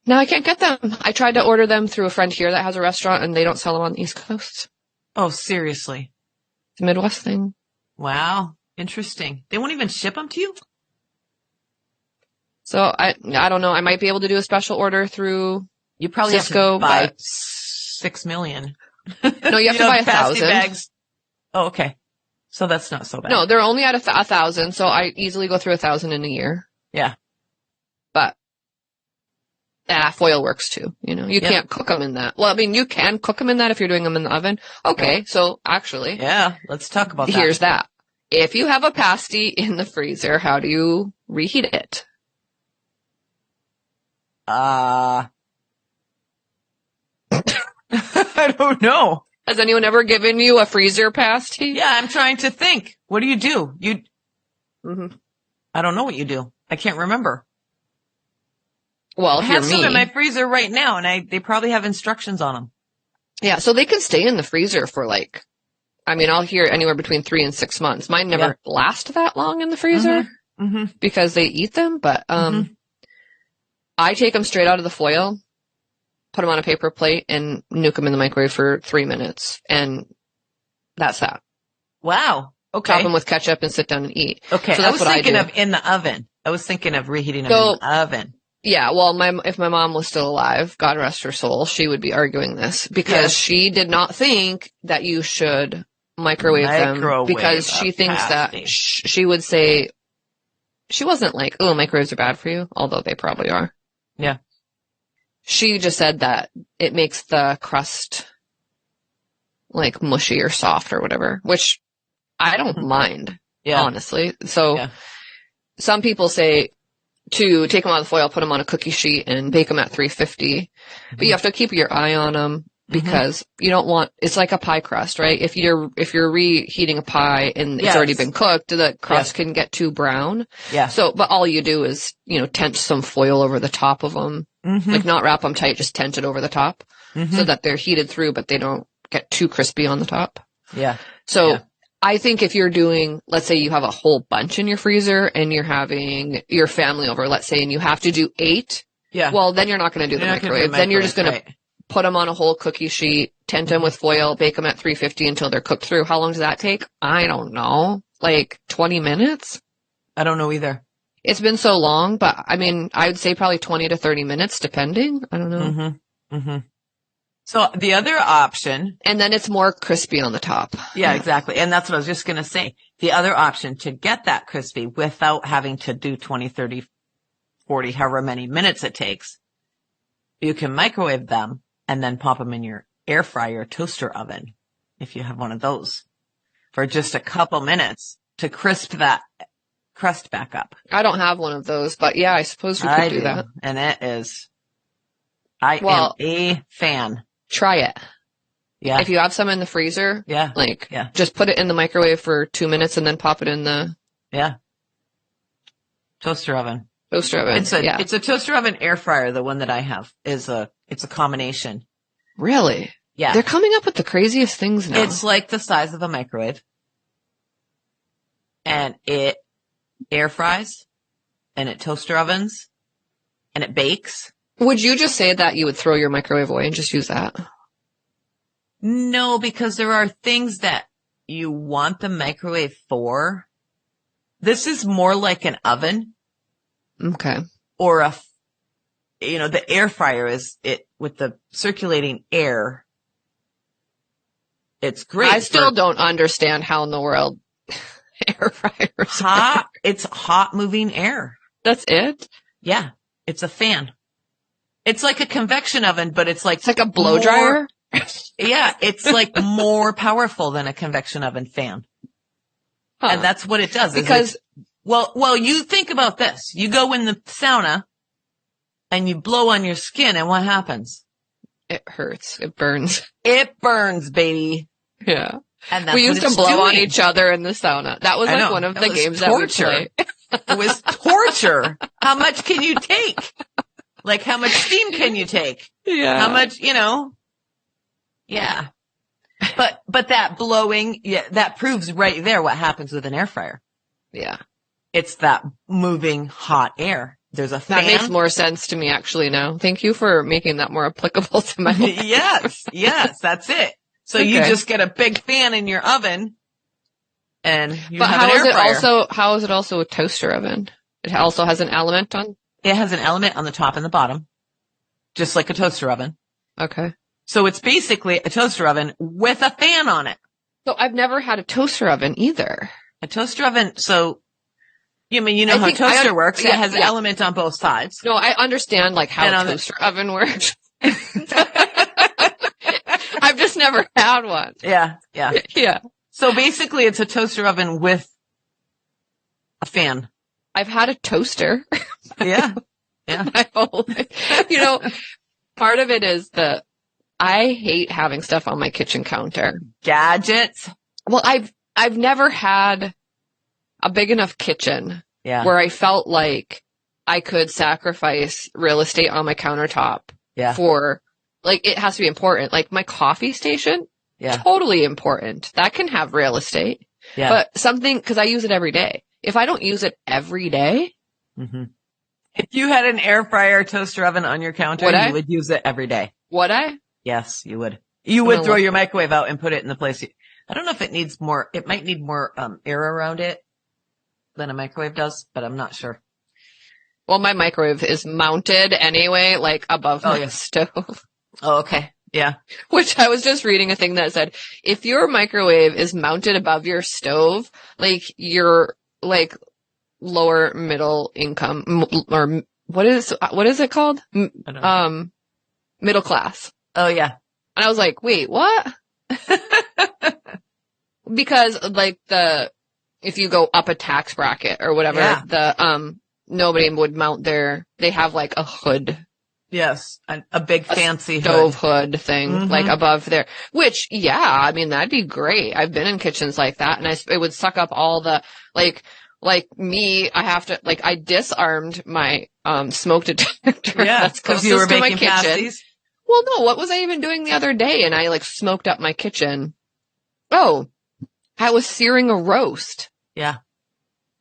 I can't get them. I tried to order them through a friend here that has a restaurant, and they don't sell them on the East Coast. Oh, seriously? It's a Midwest thing. Wow. Interesting. They won't even ship them to you? So I don't know. I might be able to do a special order through You probably Cisco, have to buy but 6 million. No, you have to buy 1,000 bags. Oh, okay. So that's not so bad. No, they're only at 1,000, so I easily go through 1,000 in a year. Yeah. But foil works too. You can't cook them in that. Well, I mean, you can cook them in that if you're doing them in the oven. Okay, so actually, yeah, let's talk about that. Here's that. If you have a pasty in the freezer, how do you reheat it? I don't know. Has anyone ever given you a freezer pasty? Yeah, I'm trying to think. What do? Mm-hmm. I don't know what you do. I can't remember. Well, I have some in my freezer right now, and they probably have instructions on them. Yeah, so they can stay in the freezer for I'll hear anywhere between 3 and 6 months. Mine never last that long in the freezer because they eat them, but I take them straight out of the foil, put them on a paper plate, and nuke them in the microwave for 3 minutes, and that's that. Wow. Okay. Top them with ketchup and sit down and eat. Okay, so that's I was thinking of in the oven. I was thinking of reheating them in the oven. Yeah, well, if my mom was still alive, God rest her soul, she would be arguing this because she did not think that you should microwave them because she thinks that she would say, she wasn't like, oh, microwaves are bad for you, although they probably are. Yeah. She just said that it makes the crust mushy or soft or whatever, which I don't mind, honestly. So some people say to take them out of the foil, put them on a cookie sheet and bake them at 350. But you have to keep your eye on them because you don't want, it's like a pie crust, right? If you're reheating a pie and it's already been cooked, the crust can get too brown. Yeah. So, but all you do is, tent some foil over the top of them. Not wrap them tight, just tent it over the top so that they're heated through, but they don't get too crispy on the top. Yeah. So I think if you're doing, let's say you have a whole bunch in your freezer and you're having your family over, let's say, and you have to do 8. Yeah. Well, then you're not going to do the microwave. Then you're just going to put them on a whole cookie sheet, tent them with foil, bake them at 350 until they're cooked through. How long does that take? I don't know. 20 minutes? I don't know either. It's been so long, but I would say probably 20 to 30 minutes, depending. I don't know. So the other option. And then it's more crispy on the top. Yeah, exactly. And that's what I was just going to say. The other option to get that crispy without having to do 20, 30, 40, however many minutes it takes, you can microwave them and then pop them in your air fryer toaster oven, if you have one of those, for just a couple minutes to crisp that crust back up. I don't have one of those, but yeah, I suppose we could do that. And it is, I am a fan. Try it. Yeah. If you have some in the freezer, just put it in the microwave for 2 minutes and then pop it in the toaster oven. Toaster oven. It's a toaster oven air fryer. The one that I have it's a combination. Really? Yeah. They're coming up with the craziest things now. It's like the size of a microwave, and it air fries, and it toaster ovens, and it bakes. Would you just say that you would throw your microwave away and just use that? No, because there are things that you want the microwave for. This is more like an oven. Okay. Or the air fryer is it with the circulating air. It's great. I still don't understand how in the world air fryers It's hot moving air. That's it? Yeah. It's a fan. It's like a convection oven, but it's like a blow dryer. Yeah. It's more powerful than a convection oven fan. Huh. And that's what it does. Because Well, you think about this. You go in the sauna and you blow on your skin and what happens? It hurts. It burns. It burns, baby. Yeah. And that's we used to blow on each other in the sauna. That was like one of the games that we played. It was torture. How much can you take? Like, how much steam can you take? Yeah. How much, Yeah. But that blowing, that proves right there what happens with an air fryer. Yeah. It's that moving hot air. There's a fan. That makes more sense to me actually now. Thank you for making that more applicable to my life. Yes, that's it. So you just get a big fan in your oven and you have an air fryer. How is it also a toaster oven? It also has an element on? It has an element on the top and the bottom, just like a toaster oven. Okay. So it's basically a toaster oven with a fan on it. So I've never had a toaster oven either. A toaster oven, so how a toaster works. It has an element on both sides. No, I understand like how a toaster oven works. I've just never had one. Yeah. Yeah. So basically it's a toaster oven with a fan. I've had a toaster. Yeah. My whole life. Part of it is I hate having stuff on my kitchen counter. Gadgets. Well, I've never had a big enough kitchen where I felt like I could sacrifice real estate on my countertop for, like, it has to be important. Like my coffee station, totally important. That can have real estate. Yeah. But because I use it every day. If I don't use it every day. Mm-hmm. If you had an air fryer toaster oven on your counter, you would use it every day. Would I? Yes, you would. You would throw your microwave out and put it in the place. I don't know if it might need more air around it than a microwave does, but I'm not sure. Well, my microwave is mounted anyway, like above my stove. Oh, okay. Yeah. Which I was just reading a thing that said, if your microwave is mounted above your stove, like you're like lower middle income or what is it called? Middle class. Oh yeah. And I was like, wait, what? Because like if you go up a tax bracket or whatever, nobody would mount they have like a hood. Yes. A big fancy stove hood thing, like above there, which, I mean, that'd be great. I've been in kitchens like that and it would suck up all the, like me, I disarmed my, smoke detector. Yeah. That's closest you were to making my kitchen. pasties? Well, no, what was I even doing the other day? And I like smoked up my kitchen. Oh, I was searing a roast. Yeah.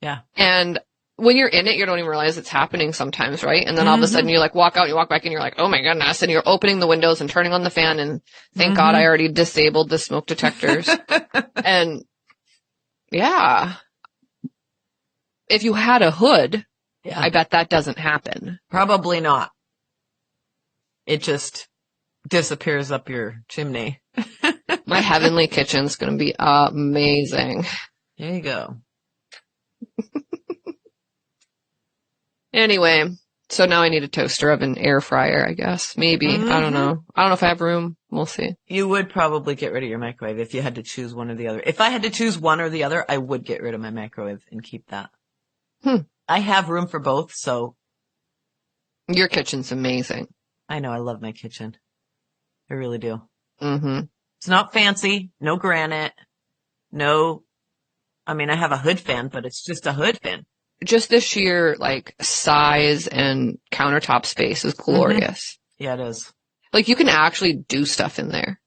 Yeah. And when you're in it, you don't even realize it's happening sometimes, right? And then all of a sudden you like walk out, you walk back and you're like, oh my goodness. And you're opening the windows and turning on the fan. And thank God I already disabled the smoke detectors. And if you had a hood, I bet that doesn't happen. Probably not. It just disappears up your chimney. My heavenly kitchen's going to be amazing. There you go. Anyway, so now I need a toaster oven, air fryer, I guess. Maybe. I don't know. I don't know if I have room. We'll see. You would probably get rid of your microwave if you had to choose one or the other. If I had to choose one or the other, I would get rid of my microwave and keep that. I have room for both, so. Your kitchen's amazing. I know. I love my kitchen. I really do. Mm-hmm. It's not fancy. No granite. I have a hood fan, but it's just a hood fan. Just the sheer, like, size and countertop space is glorious. Yeah, it is. Like, you can actually do stuff in there.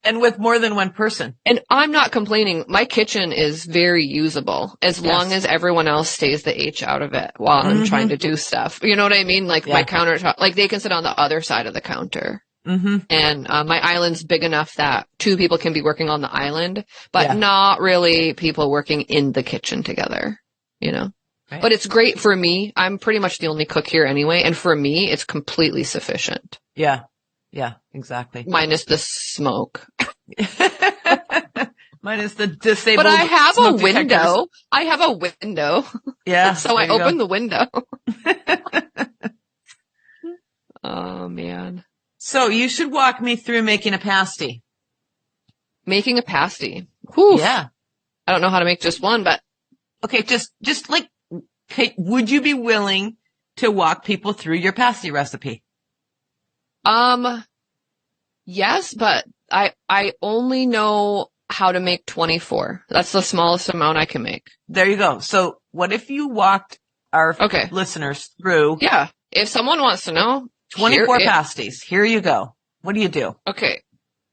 And with more than one person. And I'm not complaining. My kitchen is very usable as long as everyone else stays the H out of it while I'm trying to do stuff. You know what I mean? Like my countertop, like they can sit on the other side of the counter. And my island's big enough that two people can be working on the island, but not really people working in the kitchen together, Right. But it's great for me. I'm pretty much the only cook here anyway. And for me, it's completely sufficient. Yeah. Yeah, exactly. Minus the smoke. Minus the disabled. But I have a window. Detectors. I have a window. Yeah. So I open the window. Oh, man. So you should walk me through making a pasty. Making a pasty. Whew. Yeah. I don't know how to make just one, but Okay, just like, would you be willing to walk people through your pasty recipe? Yes, but I only know how to make 24. That's the smallest amount I can make. There you go. So what if you walked our listeners through? Yeah. If someone wants to know, 24 pasties. Here you go. What do you do? Okay.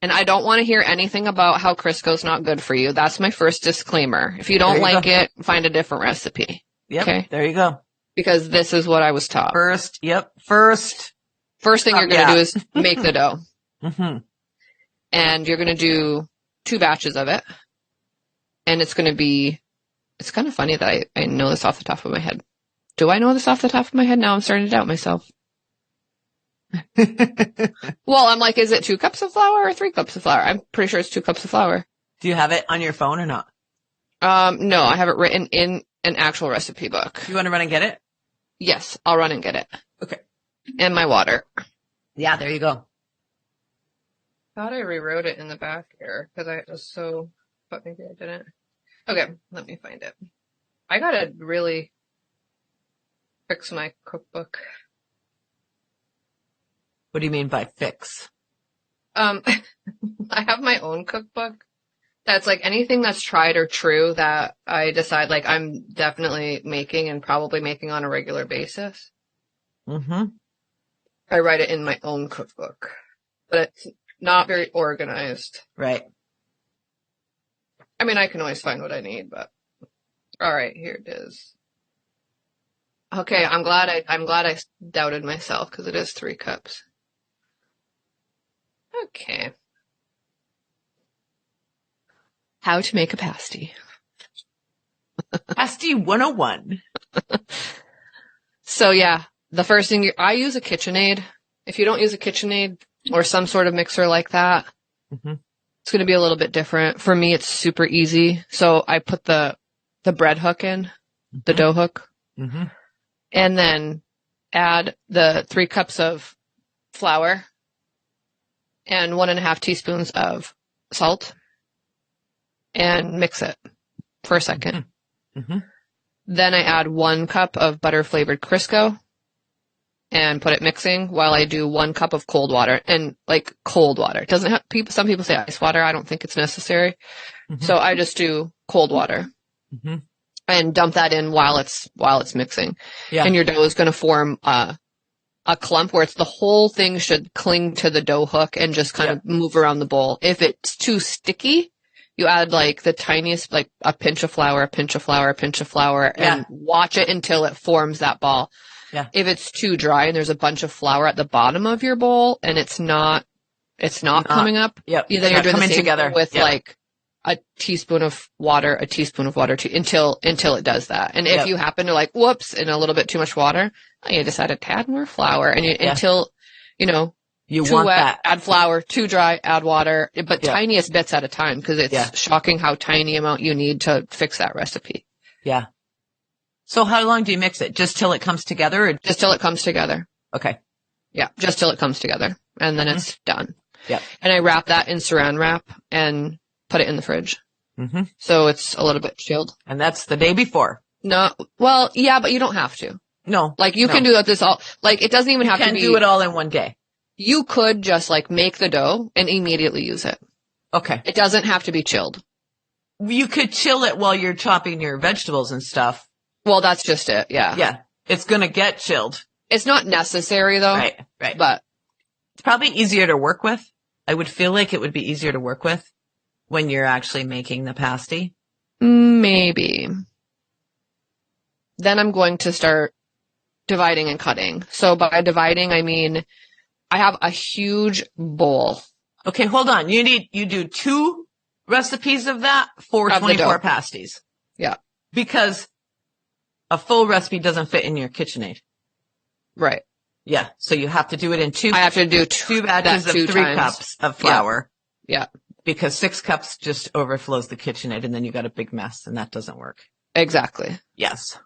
And I don't want to hear anything about how Crisco's not good for you. That's my first disclaimer. If you don't like it, find a different recipe. Yep. Okay. There you go. Because this is what I was taught. First thing you're going to do is make the dough. Mm-hmm. And you're going to do 2 batches of it. And it's kind of funny that I know this off the top of my head. Do I know this off the top of my head? Now I'm starting to doubt myself. Well, I'm like, is it 2 cups of flour or 3 cups of flour? I'm pretty sure it's 2 cups of flour. Do you have it on your phone or not? No, I have it written in an actual recipe book. You want to run and get it? Yes, I'll run and get it. Okay. And my water. Yeah, there you go. Thought I rewrote it in the back here because I was so, but maybe I didn't. Okay, let me find it. I gotta really fix my cookbook. What do you mean by fix? I have my own cookbook. That's like anything that's tried or true that I decide like I'm definitely making and probably making on a regular basis. Mm-hmm. I write it in my own cookbook, but it's not very organized. Right. I mean, I can always find what I need, but all right, here it is. Okay, I'm glad I doubted myself because it is 3 cups. Okay. How to make a pasty. Pasty 101. So yeah, the first thing I use a KitchenAid. If you don't use a KitchenAid or some sort of mixer like that, it's going to be a little bit different. For me, it's super easy. So I put the bread hook in, the dough hook, and then add the 3 cups of flour and 1.5 teaspoons of salt and mix it for a second. Then I add 1 cup of butter flavored Crisco and put it mixing while I do 1 cup of cold water, and like cold water. It doesn't have some people say ice water. I don't think it's necessary. So I just do cold water and dump that in while it's mixing. Yeah. And your dough is going to form a clump where it's the whole thing should cling to the dough hook and just kind of move around the bowl. If it's too sticky, you add like the tiniest, like a pinch of flour, a pinch of flour, a pinch of flour, and watch it until it forms that ball. Yeah. If it's too dry and there's a bunch of flour at the bottom of your bowl and it's not coming up, then you're doing the same thing with like a teaspoon of water until it does that. And if you happen to like, whoops, and a little bit too much water, you just add a tad more flour and until, you too want wet, that. Add flour, too dry, add water, but tiniest bits at a time because it's shocking how tiny amount you need to fix that recipe. Yeah. So how long do you mix it? Just till it comes together? Or just till it comes together. Okay. Yeah, just till it comes together. And then it's done. Yeah. And I wrap that in saran wrap and put it in the fridge. So it's a little bit chilled. And that's the day before. No, well, yeah, but you don't have to. No. Like you can do this all, like it doesn't even have to be. You can do it all in one day. You could just like make the dough and immediately use it. Okay. It doesn't have to be chilled. You could chill it while you're chopping your vegetables and stuff. Well, that's just it. Yeah. Yeah. It's going to get chilled. It's not necessary though. Right. But it's probably easier to work with. I would feel like it would be easier to work with when you're actually making the pasty. Maybe. Then I'm going to start dividing and cutting. So by dividing, I mean, I have a huge bowl. Okay, hold on. You do 2 recipes of that for 24 pasties. Yeah. Because a full recipe doesn't fit in your KitchenAid. Right. Yeah. So you have to do it in 2. I have to do 2 batches of 3 cups of flour. Yeah. Because 6 cups just overflows the KitchenAid and then you got a big mess and that doesn't work. Exactly. Yes.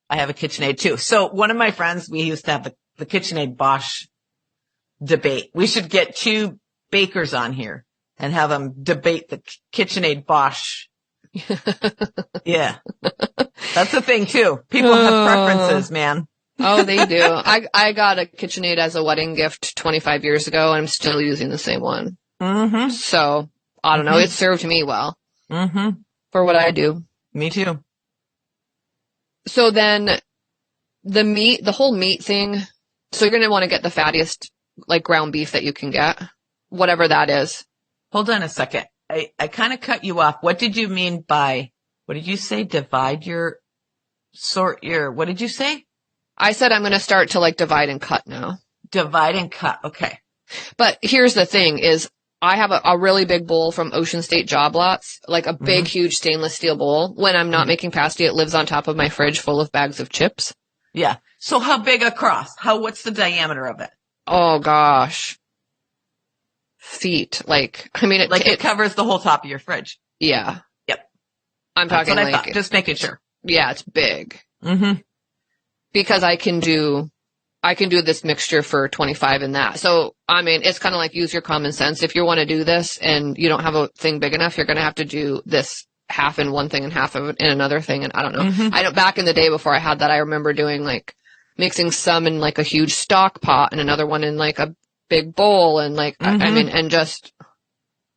I have a KitchenAid too. So one of my friends, we used to have the KitchenAid Bosch debate. We should get 2 bakers on here and have them debate the KitchenAid Bosch Yeah. That's the thing too. People have preferences, man. Oh, they do. I got a KitchenAid as a wedding gift 25 years ago, and I'm still using the same one. Mm-hmm. So, I don't know. It served me well for what I do. Me too. So then the whole meat thing. So you're going to want to get the fattiest, like ground beef that you can get, whatever that is. Hold on a second. I kind of cut you off. What did you mean by, what did you say? What did you say? I said I'm going to start to like divide and cut now. Divide and cut. Okay. But here's the thing is I have a really big bowl from Ocean State Job Lots, like a big, huge stainless steel bowl. When I'm not making pasty, it lives on top of my fridge full of bags of chips. Yeah. So how big across? What's the diameter of it? Oh gosh. Feet. Like, I mean, it covers the whole top of your fridge. Yeah. Yep. I'm talking That's what I like, thought. Just making sure. Yeah, it's big. Mm-hmm. Because I can do this mixture for 25 in that. So, I mean, it's kind of like use your common sense. If you want to do this and you don't have a thing big enough, you're going to have to do this half in one thing and half of it in another thing. And I don't know. Back in the day before I had that, I remember doing like mixing some in like a huge stock pot and another one in like a big bowl. And like, I mean, and just,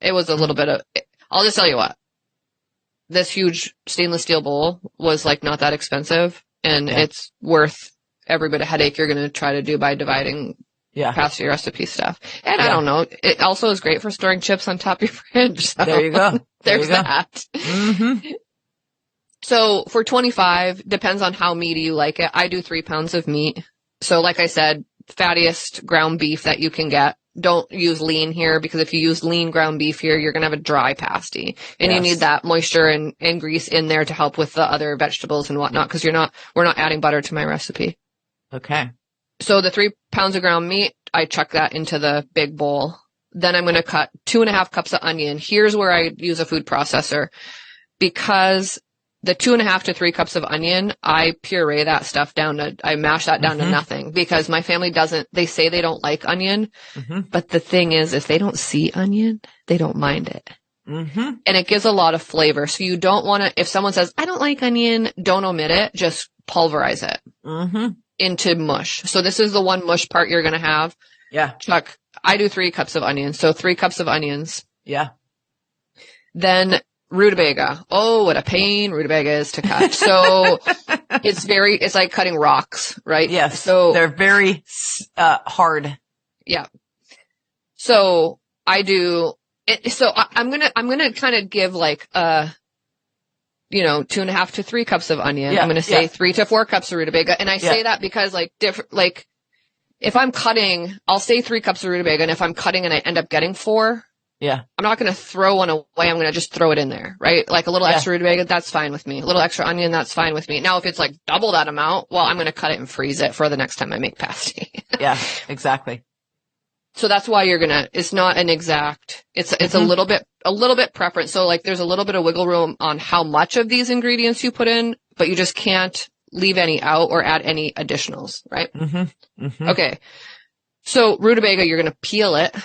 it was a little bit of, I'll just tell you what, this huge stainless steel bowl was like not that expensive. And it's worth every bit of headache you're going to try to do by dividing past your recipe stuff. And I don't know. It also is great for storing chips on top of your fridge. So there you go. There's that. So for 25, depends on how meaty you like it. I do 3 pounds of meat. So like I said, fattiest ground beef that you can get. Don't use lean here because if you use lean ground beef here, you're going to have a dry pasty and you need that moisture and grease in there to help with the other vegetables and whatnot. Cause we're not adding butter to my recipe. Okay. So the 3 pounds of ground meat, I chuck that into the big bowl. Then I'm going to cut 2.5 cups of onion. Here's where I use a food processor because the 2.5 to 3 cups of onion, I puree that stuff I mash that down to nothing because my family they say they don't like onion. But the thing is, if they don't see onion, they don't mind it. And it gives a lot of flavor. So you don't want to, if someone says, I don't like onion, don't omit it. Just pulverize it into mush. So this is the one mush part you're going to have. Yeah. Chuck, I do 3 cups of onions. So 3 cups of onions. Yeah. Then rutabaga. Oh, what a pain rutabaga is to cut. So it's like cutting rocks, right? Yes. So they're very hard. Yeah. So I do it. So I'm going to kind of give like, 2.5 to 3 cups of onion. I'm going to say 3 to 4 cups of rutabaga. And I say that because if I'm cutting, I'll say 3 cups of rutabaga. And if I'm cutting and I end up getting 4, I'm not going to throw one away. I'm going to just throw it in there, right? Like a little extra rutabaga, that's fine with me. A little extra onion, that's fine with me. Now, if it's like double that amount, well, I'm going to cut it and freeze it for the next time I make pasty. Yeah, exactly. So that's why it's not an exact, it's a little bit preference. So like there's a little bit of wiggle room on how much of these ingredients you put in, but you just can't leave any out or add any additionals, right? Okay. So rutabaga, you're going to peel it.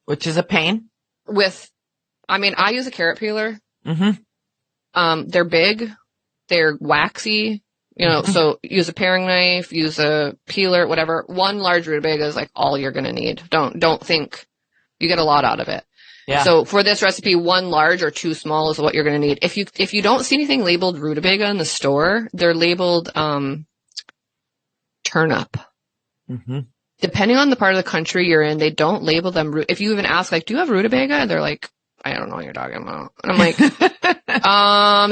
Which is a pain. I use a carrot peeler. They're big, they're waxy, so use a paring knife, use a peeler, whatever. One large rutabaga is like all you're going to need. Don't think you get a lot out of it. Yeah. So for this recipe, 1 large or 2 small is what you're going to need. If you don't see anything labeled rutabaga in the store, they're labeled, turnip. Depending on the part of the country you're in, they don't label them. If you even ask, like, do you have rutabaga? They're like, I don't know what you're talking about. And I'm like,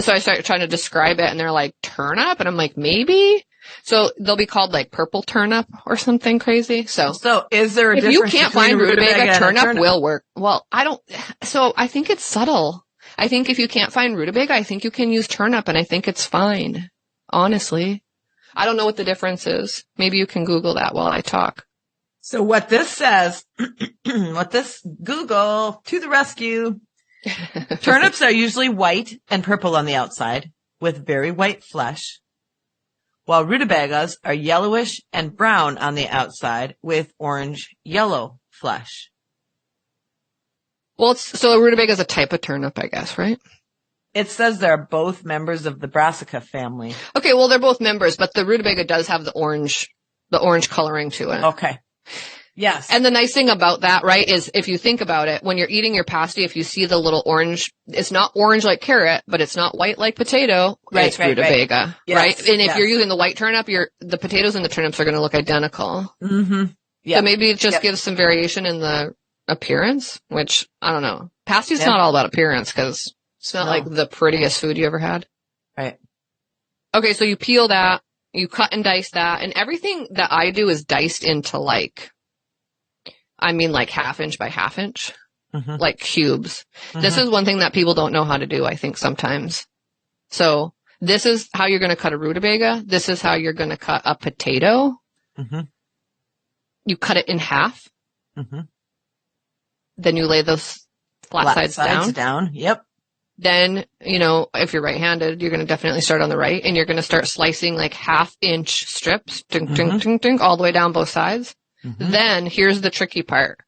so I start trying to describe it and they're like, turnip? And I'm like, maybe. So they'll be called like purple turnip or something crazy. So is there a if difference you can't between find rutabaga, turnip will work. Well, I think it's subtle. I think if you can't find rutabaga, I think you can use turnip and I think it's fine. Honestly. I don't know what the difference is. Maybe you can Google that while I talk. So what this says, Google to the rescue. Turnips are usually white and purple on the outside with very white flesh, while rutabagas are yellowish and brown on the outside with orange-yellow flesh. Well, so a rutabaga is a type of turnip, I guess, right? It says they're both members of the brassica family. Okay, well, they're both members, but the rutabaga does have the orange coloring to it. Okay. Yes. And the nice thing about that, right, is if you think about it, when you're eating your pasty, if you see the little orange, it's not orange like carrot, but it's not white like potato. Right, it's rutabaga, right. Yes, right? And if yes. you're using the white turnip, the potatoes and the turnips are going to look identical. Mm-hmm. Yep. So maybe it just Yep. gives some variation in the appearance, which I don't know. Pasty's Yep. not all about appearance because it's not like the prettiest food you ever had. Right. Okay, so you peel that, you cut and dice that, and everything that I do is diced into like 1/2 inch by 1/2 inch, Mm-hmm. like cubes. Mm-hmm. This is one thing that people don't know how to do, I think, sometimes. So this is how you're going to cut a rutabaga. This is how you're going to cut a potato. Mm-hmm. You cut it in half. Mm-hmm. Then you lay those flat sides down. Yep. Then, if you're right-handed, you're going to definitely start on the right, and you're going to start slicing like 1/2 inch strips, ding, ding, ding, ding, all the way down both sides. Mm-hmm. Then here's the tricky part.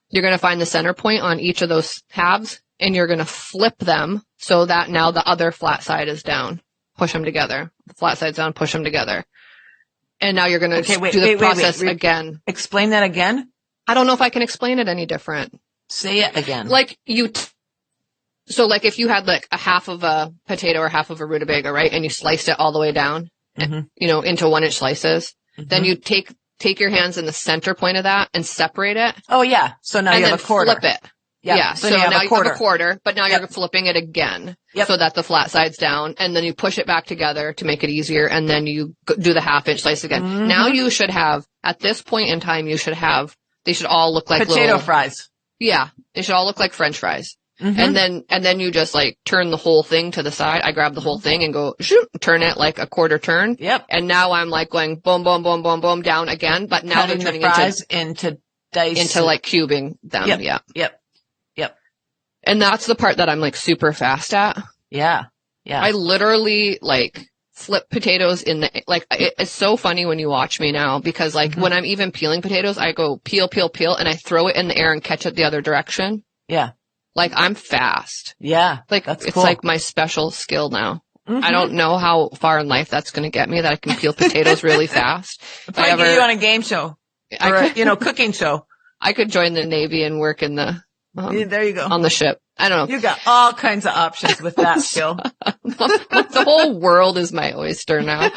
You're going to find the center point on each of those halves, and you're going to flip them so that now the other flat side is down. Push them together. The flat side's down, push them together. And now you're going to do the process again. Explain that again. I don't know if I can explain it any different. Say it again. Like so like if you had like a half of a potato or half of a rutabaga, right? And you sliced it all the way down, Mm-hmm. Into 1-inch slices. Mm-hmm. Then you take your hands in the center point of that and separate it. Oh yeah. So now you have a quarter. Flip it. Yeah. Yeah. So now you have a quarter, but now you're flipping it again Yep. so that the flat side's down, and then you push it back together to make it easier, and then you do the 1/2 inch slice again. Mm-hmm. Now you should have, at this point in time, they should all look like potato fries. Yeah. They should all look like French fries. Mm-hmm. And then you just like turn the whole thing to the side. I grab the whole thing and go shoot, turn it like a quarter turn. Yep. And now I'm like going boom, boom, boom, boom, boom down again. But now Cutting they're turning the fries into dice. into like cubing them. Yep. Yeah. Yep. And that's the part that I'm like super fast at. Yeah. Yeah. I literally like flip potatoes it's so funny when you watch me now because like when I'm even peeling potatoes, I go peel, peel, peel, and I throw it in the air and catch it the other direction. Yeah. Like I'm fast. Yeah. Like That's it's cool. like my special skill now. Mm-hmm. I don't know how far in life that's going to get me that I can peel potatoes really fast. If I get you on a game show or a cooking show. I could join the Navy and work in the There you go. on the ship. I don't know. You got all kinds of options with that skill. The whole world is my oyster now.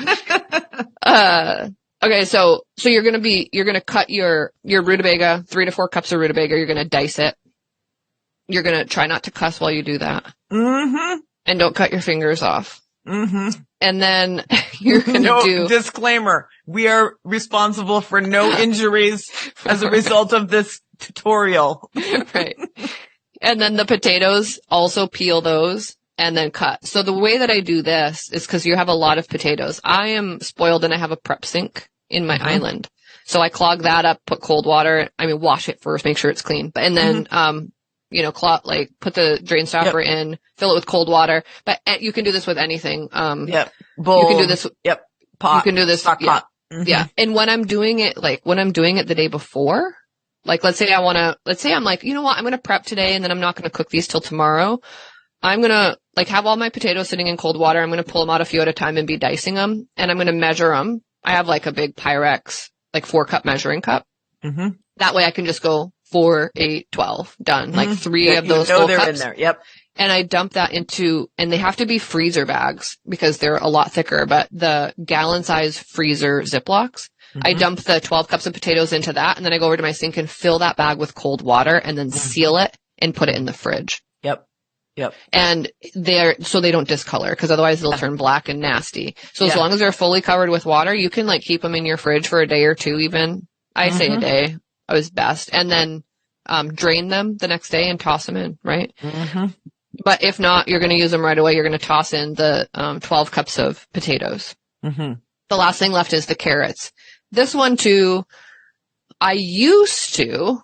Okay, so you're gonna cut your rutabaga, 3 to 4 cups of rutabaga. You're gonna dice it. You're gonna try not to cuss while you do that. Mm-hmm. And don't cut your fingers off. Mm-hmm. And then you're gonna do disclaimer. We are responsible for no injuries as a result of this tutorial. Right. And then the potatoes, also peel those and then cut. So the way that I do this is because you have a lot of potatoes. I am spoiled and I have a prep sink in my island. So I clog that up, put cold water. Wash it first, make sure it's clean. And then, put the drain stopper in, fill it with cold water. But you can do this with anything. Bowl. You can do this. Yep. Pot. You can do this. Stock pot. Mm-hmm. Yeah. And when I'm doing it the day before, like, let's say I'm like, you know what? I'm going to prep today and then I'm not going to cook these till tomorrow. I'm going to like have all my potatoes sitting in cold water. I'm going to pull them out a few at a time and be dicing them, and I'm going to measure them. I have like a big Pyrex, like 4-cup measuring cup. Mm-hmm. That way I can just go 4, 8, 12 done. Like 3 of those full they're cups. in there. Yep. And I dump that and they have to be freezer bags because they're a lot thicker, but the gallon size freezer Ziplocs. I dump the 12 cups of potatoes into that, and then I go over to my sink and fill that bag with cold water and then seal it and put it in the fridge. Yep. Yep. And so they don't discolor because otherwise they'll turn black and nasty. So as long as they're fully covered with water, you can like keep them in your fridge for a day or two even. I say a day is best. And then drain them the next day and toss them in, right? Mm-hmm. But if not, you're going to use them right away. You're going to toss in the 12 cups of potatoes. Mm-hmm. The last thing left is the carrots. This one too, I used to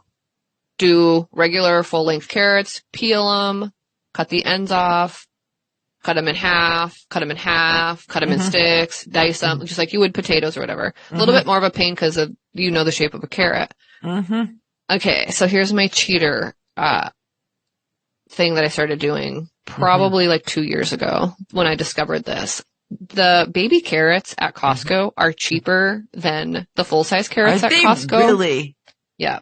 do regular full-length carrots, peel them, cut the ends off, cut them in half, cut them in half, cut them in sticks, dice them, just like you would potatoes or whatever. A little bit more of a pain because of, the shape of a carrot. Mm-hmm. Okay, so here's my cheater thing that I started doing probably like 2 years ago when I discovered this. The baby carrots at Costco are cheaper than the full-size carrots at Costco. Really? Yeah.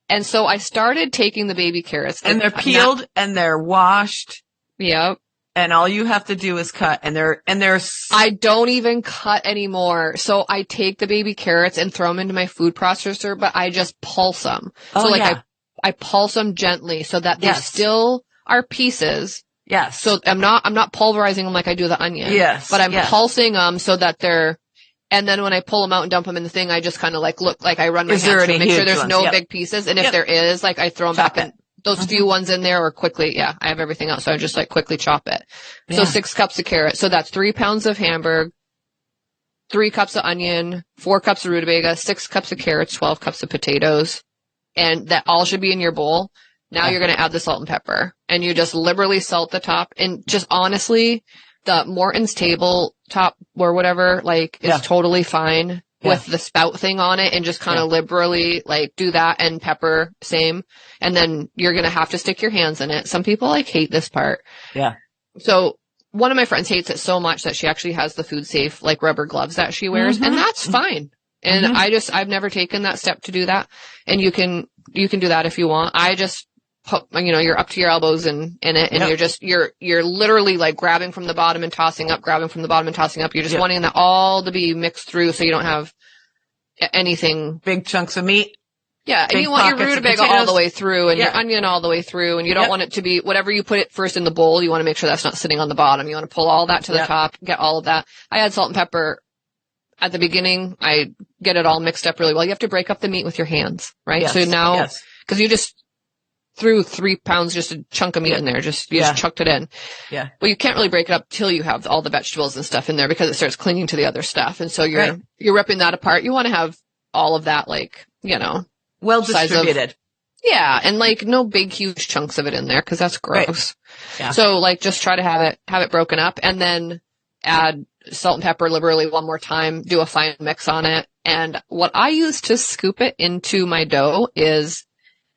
And so I started taking the baby carrots. And they're peeled and they're washed. Yep. And all you have to do is cut, and they're. I don't even cut anymore. So I take the baby carrots and throw them into my food processor, but I just pulse them. So I pulse them gently so that they still are pieces. Yes. So I'm not pulverizing them like I do the onion. Yes. But I'm pulsing them so that they're, and then when I pull them out and dump them in the thing, I just kind of like look like I run my hands through and make sure there's no big pieces. And if there is, like I throw them back in. Those few ones in there or quickly, I have everything else. So I just like quickly chop it. So 6 cups of carrot. So that's 3 pounds of Hamburg, 3 cups of onion, 4 cups of rutabaga, 6 cups of carrots, 12 cups of potatoes. And that all should be in your bowl. Now you're going to add the salt and pepper, and you just liberally salt the top. And just honestly, the Morton's tabletop or whatever, like is totally fine with the spout thing on it, and just kind of liberally like do that, and pepper same. And then you're going to have to stick your hands in it. Some people like hate this part. Yeah. So one of my friends hates it so much that she actually has the food safe like rubber gloves that she wears, and that's fine. And I've never taken that step to do that. And you can do that if you want. I just put, you're up to your elbows in it, and you're literally like grabbing from the bottom and tossing up, grabbing from the bottom and tossing up. You're just wanting that all to be mixed through so you don't have anything. Big chunks of meat. Yeah, and you want your rutabaga all the way through, and your onion all the way through, and you don't want it to be, whatever you put it first in the bowl, you want to make sure that's not sitting on the bottom. You want to pull all that to the top, get all of that. I add salt and pepper at the beginning. I get it all mixed up really well. You have to break up the meat with your hands, right? Yes. So now, because you just threw 3 pounds, just a chunk of meat in there, you just chucked it in. Yeah. Well, you can't really break it up till you have all the vegetables and stuff in there, because it starts clinging to the other stuff. And so you're ripping that apart. You want to have all of that, like, well distributed. And like no big huge chunks of it in there, because that's gross. Right. Yeah. So like just try to have it broken up, and then add salt and pepper liberally one more time, do a fine mix on it. And what I use to scoop it into my dough is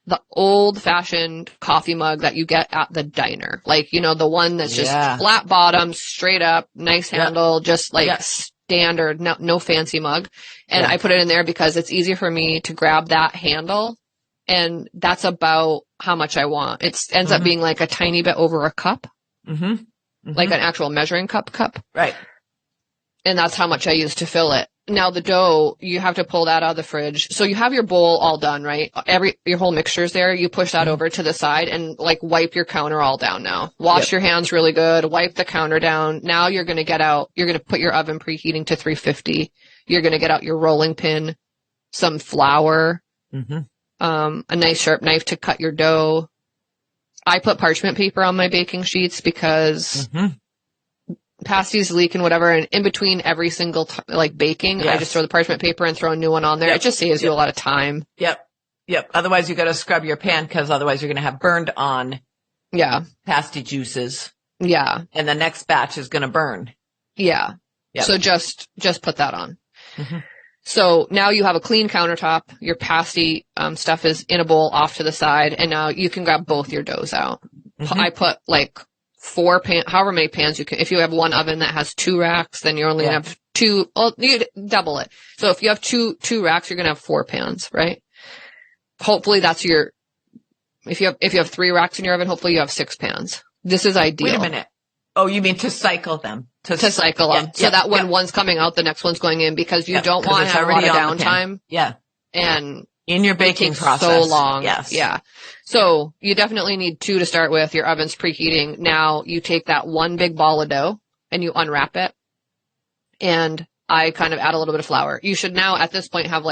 the old fashioned coffee mug that you get at the diner. Like, the one that's just flat bottom, straight up, nice handle, just like standard, no fancy mug. And I put it in there because it's easier for me to grab that handle. And that's about how much I want. It ends up being like a tiny bit over a cup, like an actual measuring cup. Right. And that's how much I use to fill it. Now the dough, you have to pull that out of the fridge. So you have your bowl all done, right? Your whole mixture's there. You push that over to the side and like wipe your counter all down now. Wash your hands really good. Wipe the counter down. Now you're going to put your oven preheating to 350. You're going to get out your rolling pin, some flour, a nice sharp knife to cut your dough. I put parchment paper on my baking sheets because pasties leak and whatever, and in between every single baking, I just throw the parchment paper and throw a new one on there. It just saves you a lot of time. Yep. Otherwise you got to scrub your pan, because otherwise you're going to have burned on pasty juices. Yeah. And the next batch is going to burn. Yeah. So just put that on. So now you have a clean countertop. Your pasty stuff is in a bowl off to the side, and now you can grab both your doughs out. I put like 4 however many pans you can. If you have one oven that has 2 racks, then you only have 2. Well, you double it. So if you have two racks, you're gonna have 4 pans, right? Hopefully that's if you have 3 racks in your oven, hopefully you have 6 pans. This is ideal. Wait a minute. Oh, you mean to cycle them? To cycle them. So that when one's coming out, the next one's going in, because you don't want to have a lot of downtime. And in your baking process. So long. Yes. Yeah. So you definitely need 2 to start with. Your oven's preheating. Now you take that one big ball of dough and you unwrap it. And I kind of add a little bit of flour. You should now at this point have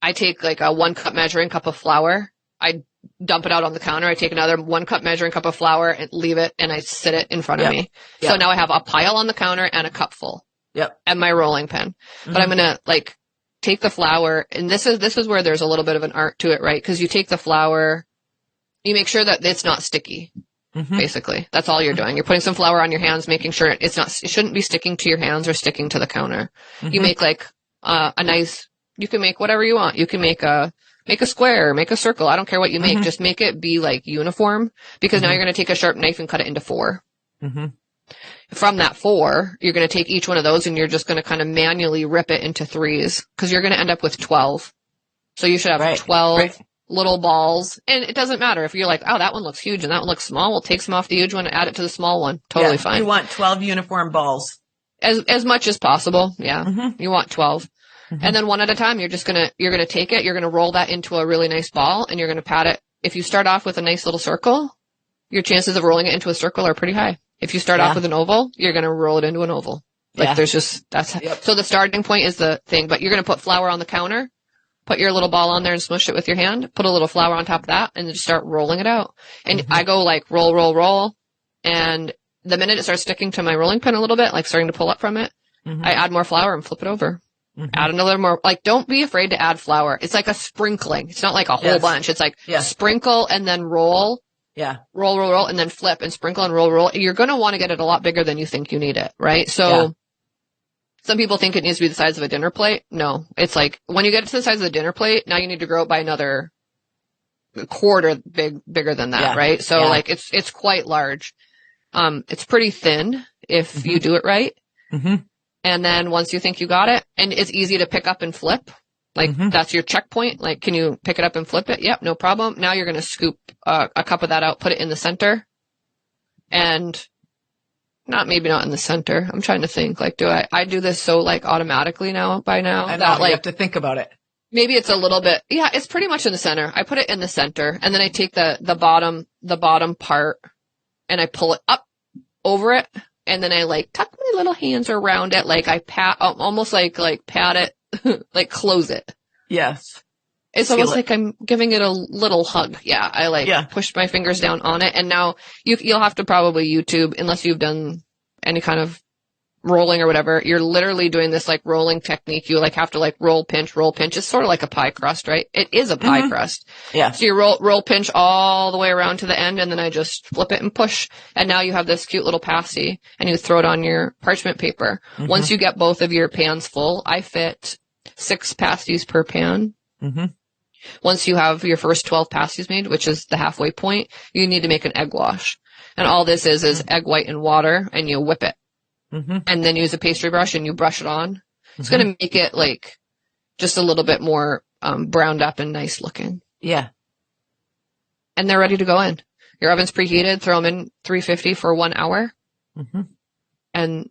I take like a 1 cup measuring cup of flour. I dump it out on the counter. I take another 1 cup measuring cup of flour and leave it, and I sit it in front of me. So now I have a pile on the counter and a cup full. And my rolling pin. But I'm going to take the flour, and this is where there's a little bit of an art to it, right? Because you take the flour, you make sure that it's not sticky. Basically, that's all you're doing. You're putting some flour on your hands, making sure it shouldn't be sticking to your hands or sticking to the counter. You make a nice, you can make whatever you want. You can make a make a square, make a circle. I don't care what you make. Just make it be like uniform, because now you're going to take a sharp knife and cut it into 4. From that 4, you're going to take each one of those and you're just going to kind of manually rip it into 3s, because you're going to end up with 12. So you should have 12 little balls. And it doesn't matter if you're like, oh, that one looks huge and that one looks small. We'll take some off the huge one and add it to the small one. Totally fine. You want 12 uniform balls. As much as possible. Yeah. You want 12. And then one at a time, you're going to take it, you're going to roll that into a really nice ball, and you're going to pat it. If you start off with a nice little circle, your chances of rolling it into a circle are pretty high. If you start off with an oval, you're going to roll it into an oval. Like there's just, so the starting point is the thing, but you're going to put flour on the counter, put your little ball on there and smush it with your hand, put a little flour on top of that, and then just start rolling it out. And I go like roll, roll, roll. And the minute it starts sticking to my rolling pin a little bit, like starting to pull up from it, I add more flour and flip it over. Add another more, like, don't be afraid to add flour. It's like a sprinkling. It's not like a whole bunch. It's like sprinkle and then roll. Roll, roll, roll, and then flip and sprinkle and roll, roll. You're going to want to get it a lot bigger than you think you need it, right? So some people think it needs to be the size of a dinner plate. No, it's like when you get it to the size of the dinner plate, now you need to grow it by another quarter bigger than that, right? So like it's quite large. It's pretty thin if you do it right. And then once you think you got it, and it's easy to pick up and flip, like that's your checkpoint. Like, can you pick it up and flip it? Yep, no problem. Now you're going to scoop a cup of that out, put it in the center, and maybe not in the center. I'm trying to think, like, I do this so like automatically by now I know, that like you have to think about it. Maybe it's a little bit, it's pretty much in the center. I put it in the center, and then I take the bottom part and I pull it up over it. And then I like tuck my little hands around it, like I almost like pat it, like close it. Yes. It's almost like I'm giving it a little hug. Yeah. I pushed my fingers down on it. And now you'll have to probably YouTube, unless you've done any kind of rolling or whatever. You're literally doing this like rolling technique. You like have to like roll, pinch. It's sort of like a pie crust, right? It is a pie crust. Yeah. So you roll, pinch all the way around to the end, and then I just flip it and push. And now you have this cute little pasty, and you throw it on your parchment paper. Once you get both of your pans full, I fit 6 pasties per pan. Once you have your first 12 pasties made, which is the halfway point, you need to make an egg wash. And all this is egg white and water, and you whip it. And then use a pastry brush and you brush it on. It's going to make it like just a little bit more browned up and nice looking. Yeah. And they're ready to go in. Your oven's preheated. Throw them in 350 for 1 hour. And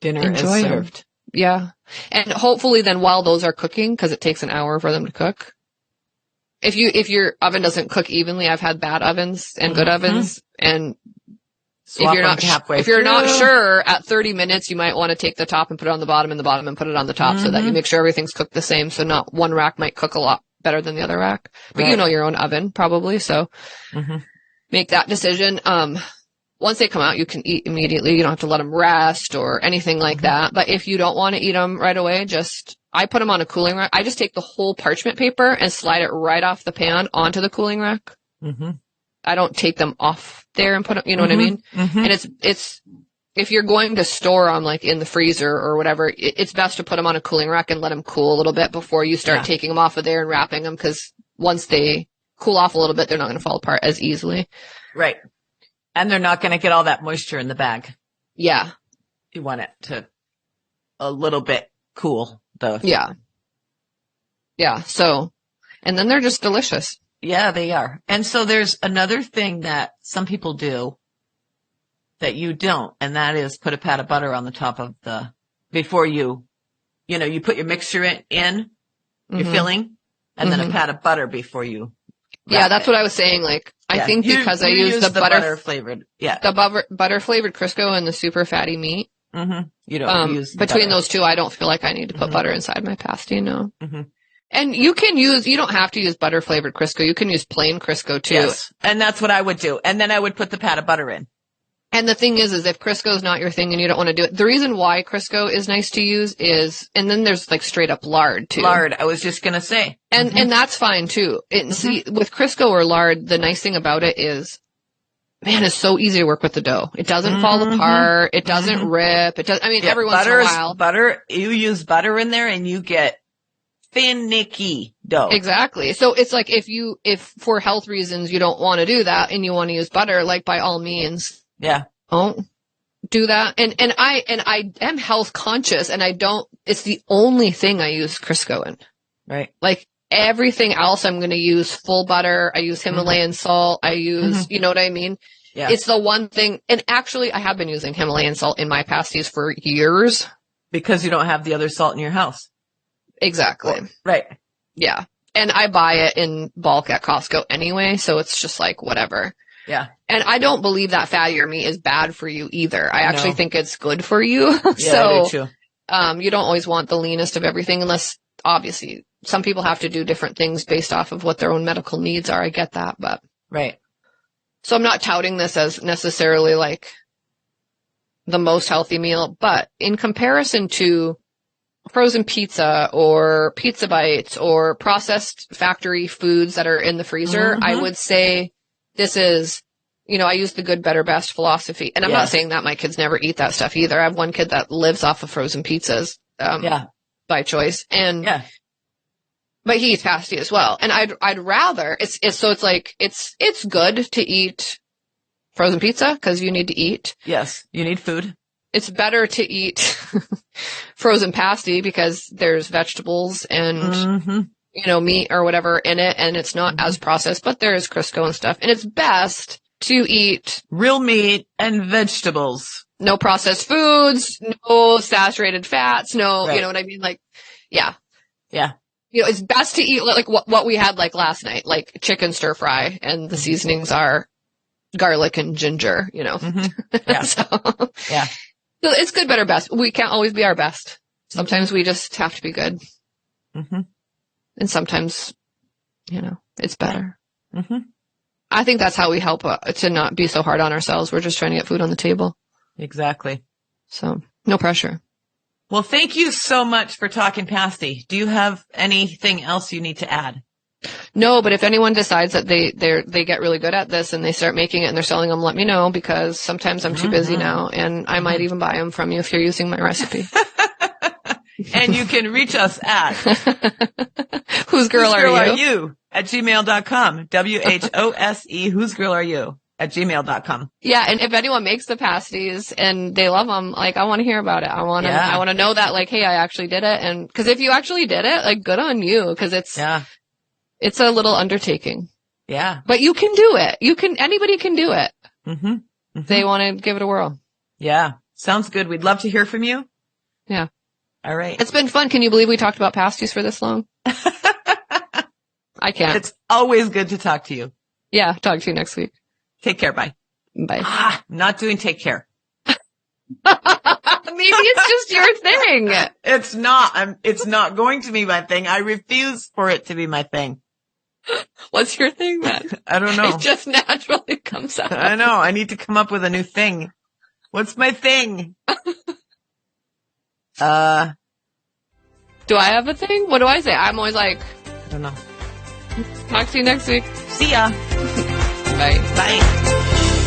dinner is served. Yeah. And hopefully then while those are cooking, because it takes an hour for them to cook, if your oven doesn't cook evenly, I've had bad ovens and good ovens, and if you're not sure at 30 minutes, you might want to take the top and put it on the bottom, and the bottom and put it on the top, so that you make sure everything's cooked the same. So not one rack might cook a lot better than the other rack, but you know your own oven probably. So make that decision. Once they come out, you can eat immediately. You don't have to let them rest or anything like that. But if you don't want to eat them right away, I put them on a cooling rack. I just take the whole parchment paper and slide it right off the pan onto the cooling rack. I don't take them off there and put them, you know what I mean? And it's, if you're going to store them like in the freezer or whatever, it's best to put them on a cooling rack and let them cool a little bit before you start taking them off of there and wrapping them. Cause once they cool off a little bit, they're not going to fall apart as easily. Right. And they're not going to get all that moisture in the bag. Yeah. You want it to a little bit cool though. Yeah. Yeah. So, and then they're just delicious. Yeah, they are. And so there's another thing that some people do that you don't, and that is put a pat of butter on the top of before you put your mixture in your filling, and then a pat of butter before you. Yeah, that's what I was saying. Like, I think because I use the butter flavored, the butter flavored Crisco and the super fatty meat. You don't use between those two. I don't feel like I need to put butter inside my pasty. No. And you don't have to use butter flavored Crisco. You can use plain Crisco too. Yes. And that's what I would do. And then I would put the pat of butter in. And the thing is if Crisco is not your thing and you don't want to do it, the reason why Crisco is nice to use is, and then there's like straight up lard too. Lard, I was just going to say. And that's fine too. See, with Crisco or lard, the nice thing about it is, man, it's so easy to work with the dough. It doesn't fall apart. It doesn't rip. It does. I mean, every once in a while. Butter, you use butter in there and you get finicky dough. Exactly. So it's like if for health reasons you don't want to do that and you want to use butter, like by all means. Yeah. Don't do that. And I am health conscious and it's the only thing I use Crisco in. Right. Like everything else I'm going to use full butter. I use Himalayan salt. I use, you know what I mean? Yeah. It's the one thing. And actually I have been using Himalayan salt in my pasties for years. Because you don't have the other salt in your house. Exactly. Right. Yeah. And I buy it in bulk at Costco anyway. So it's just like whatever. Yeah. And I don't believe that fattier meat is bad for you either. I actually think it's good for you. Yeah, So, I do too. you don't always want the leanest of everything unless obviously some people have to do different things based off of what their own medical needs are. I get that, but. Right. So I'm not touting this as necessarily like the most healthy meal, but in comparison to frozen pizza or pizza bites or processed factory foods that are in the freezer, I would say this is, I use the good, better, best philosophy. And I'm not saying that my kids never eat that stuff either. I have one kid that lives off of frozen pizzas, by choice. And, but he eats pasty as well. And I'd rather, it's good to eat frozen pizza because you need to eat. Yes. You need food. It's better to eat frozen pasty because there's vegetables and, meat or whatever in it. And it's not as processed, but there is Crisco and stuff. And it's best to eat real meat and vegetables. No processed foods, no saturated fats, no, Right. You know what I mean? Like, yeah. Yeah. It's best to eat like what we had like last night, like chicken stir fry, and the seasonings are garlic and ginger, Yeah. So, Yeah. so it's good, better, best. We can't always be our best. Sometimes we just have to be good. And sometimes, it's better. I think that's how we help to not be so hard on ourselves. We're just trying to get food on the table. Exactly. So no pressure. Well, thank you so much for talking pasty. Do you have anything else you need to add? No, but if anyone decides that they get really good at this and they start making it and they're selling them, let me know because sometimes I'm too busy now and I might even buy them from you if you're using my recipe. And you can reach us at whosegirlareyou at gmail.com. WHOSE, whosegirlareyou at gmail.com. Yeah. And if anyone makes the pasties and they love them, like I want to hear about it. I want to know that like, hey, I actually did it. And cause if you actually did it, like good on you. Cause it's a little undertaking. Yeah. But you can do it. Anybody can do it. If they want to give it a whirl. Yeah. Sounds good. We'd love to hear from you. Yeah. All right. It's been fun. Can you believe we talked about pasties for this long? I can't. It's always good to talk to you. Yeah. Talk to you next week. Take care. Bye. Bye. Not doing take care. Maybe it's just your thing. It's not. It's not going to be my thing. I refuse for it to be my thing. What's your thing then? I don't know. It just naturally comes out. I know. I need to come up with a new thing. What's my thing? Do I have a thing? What do I say? I'm always like, I don't know. talk to you next week. See ya. Bye. Bye.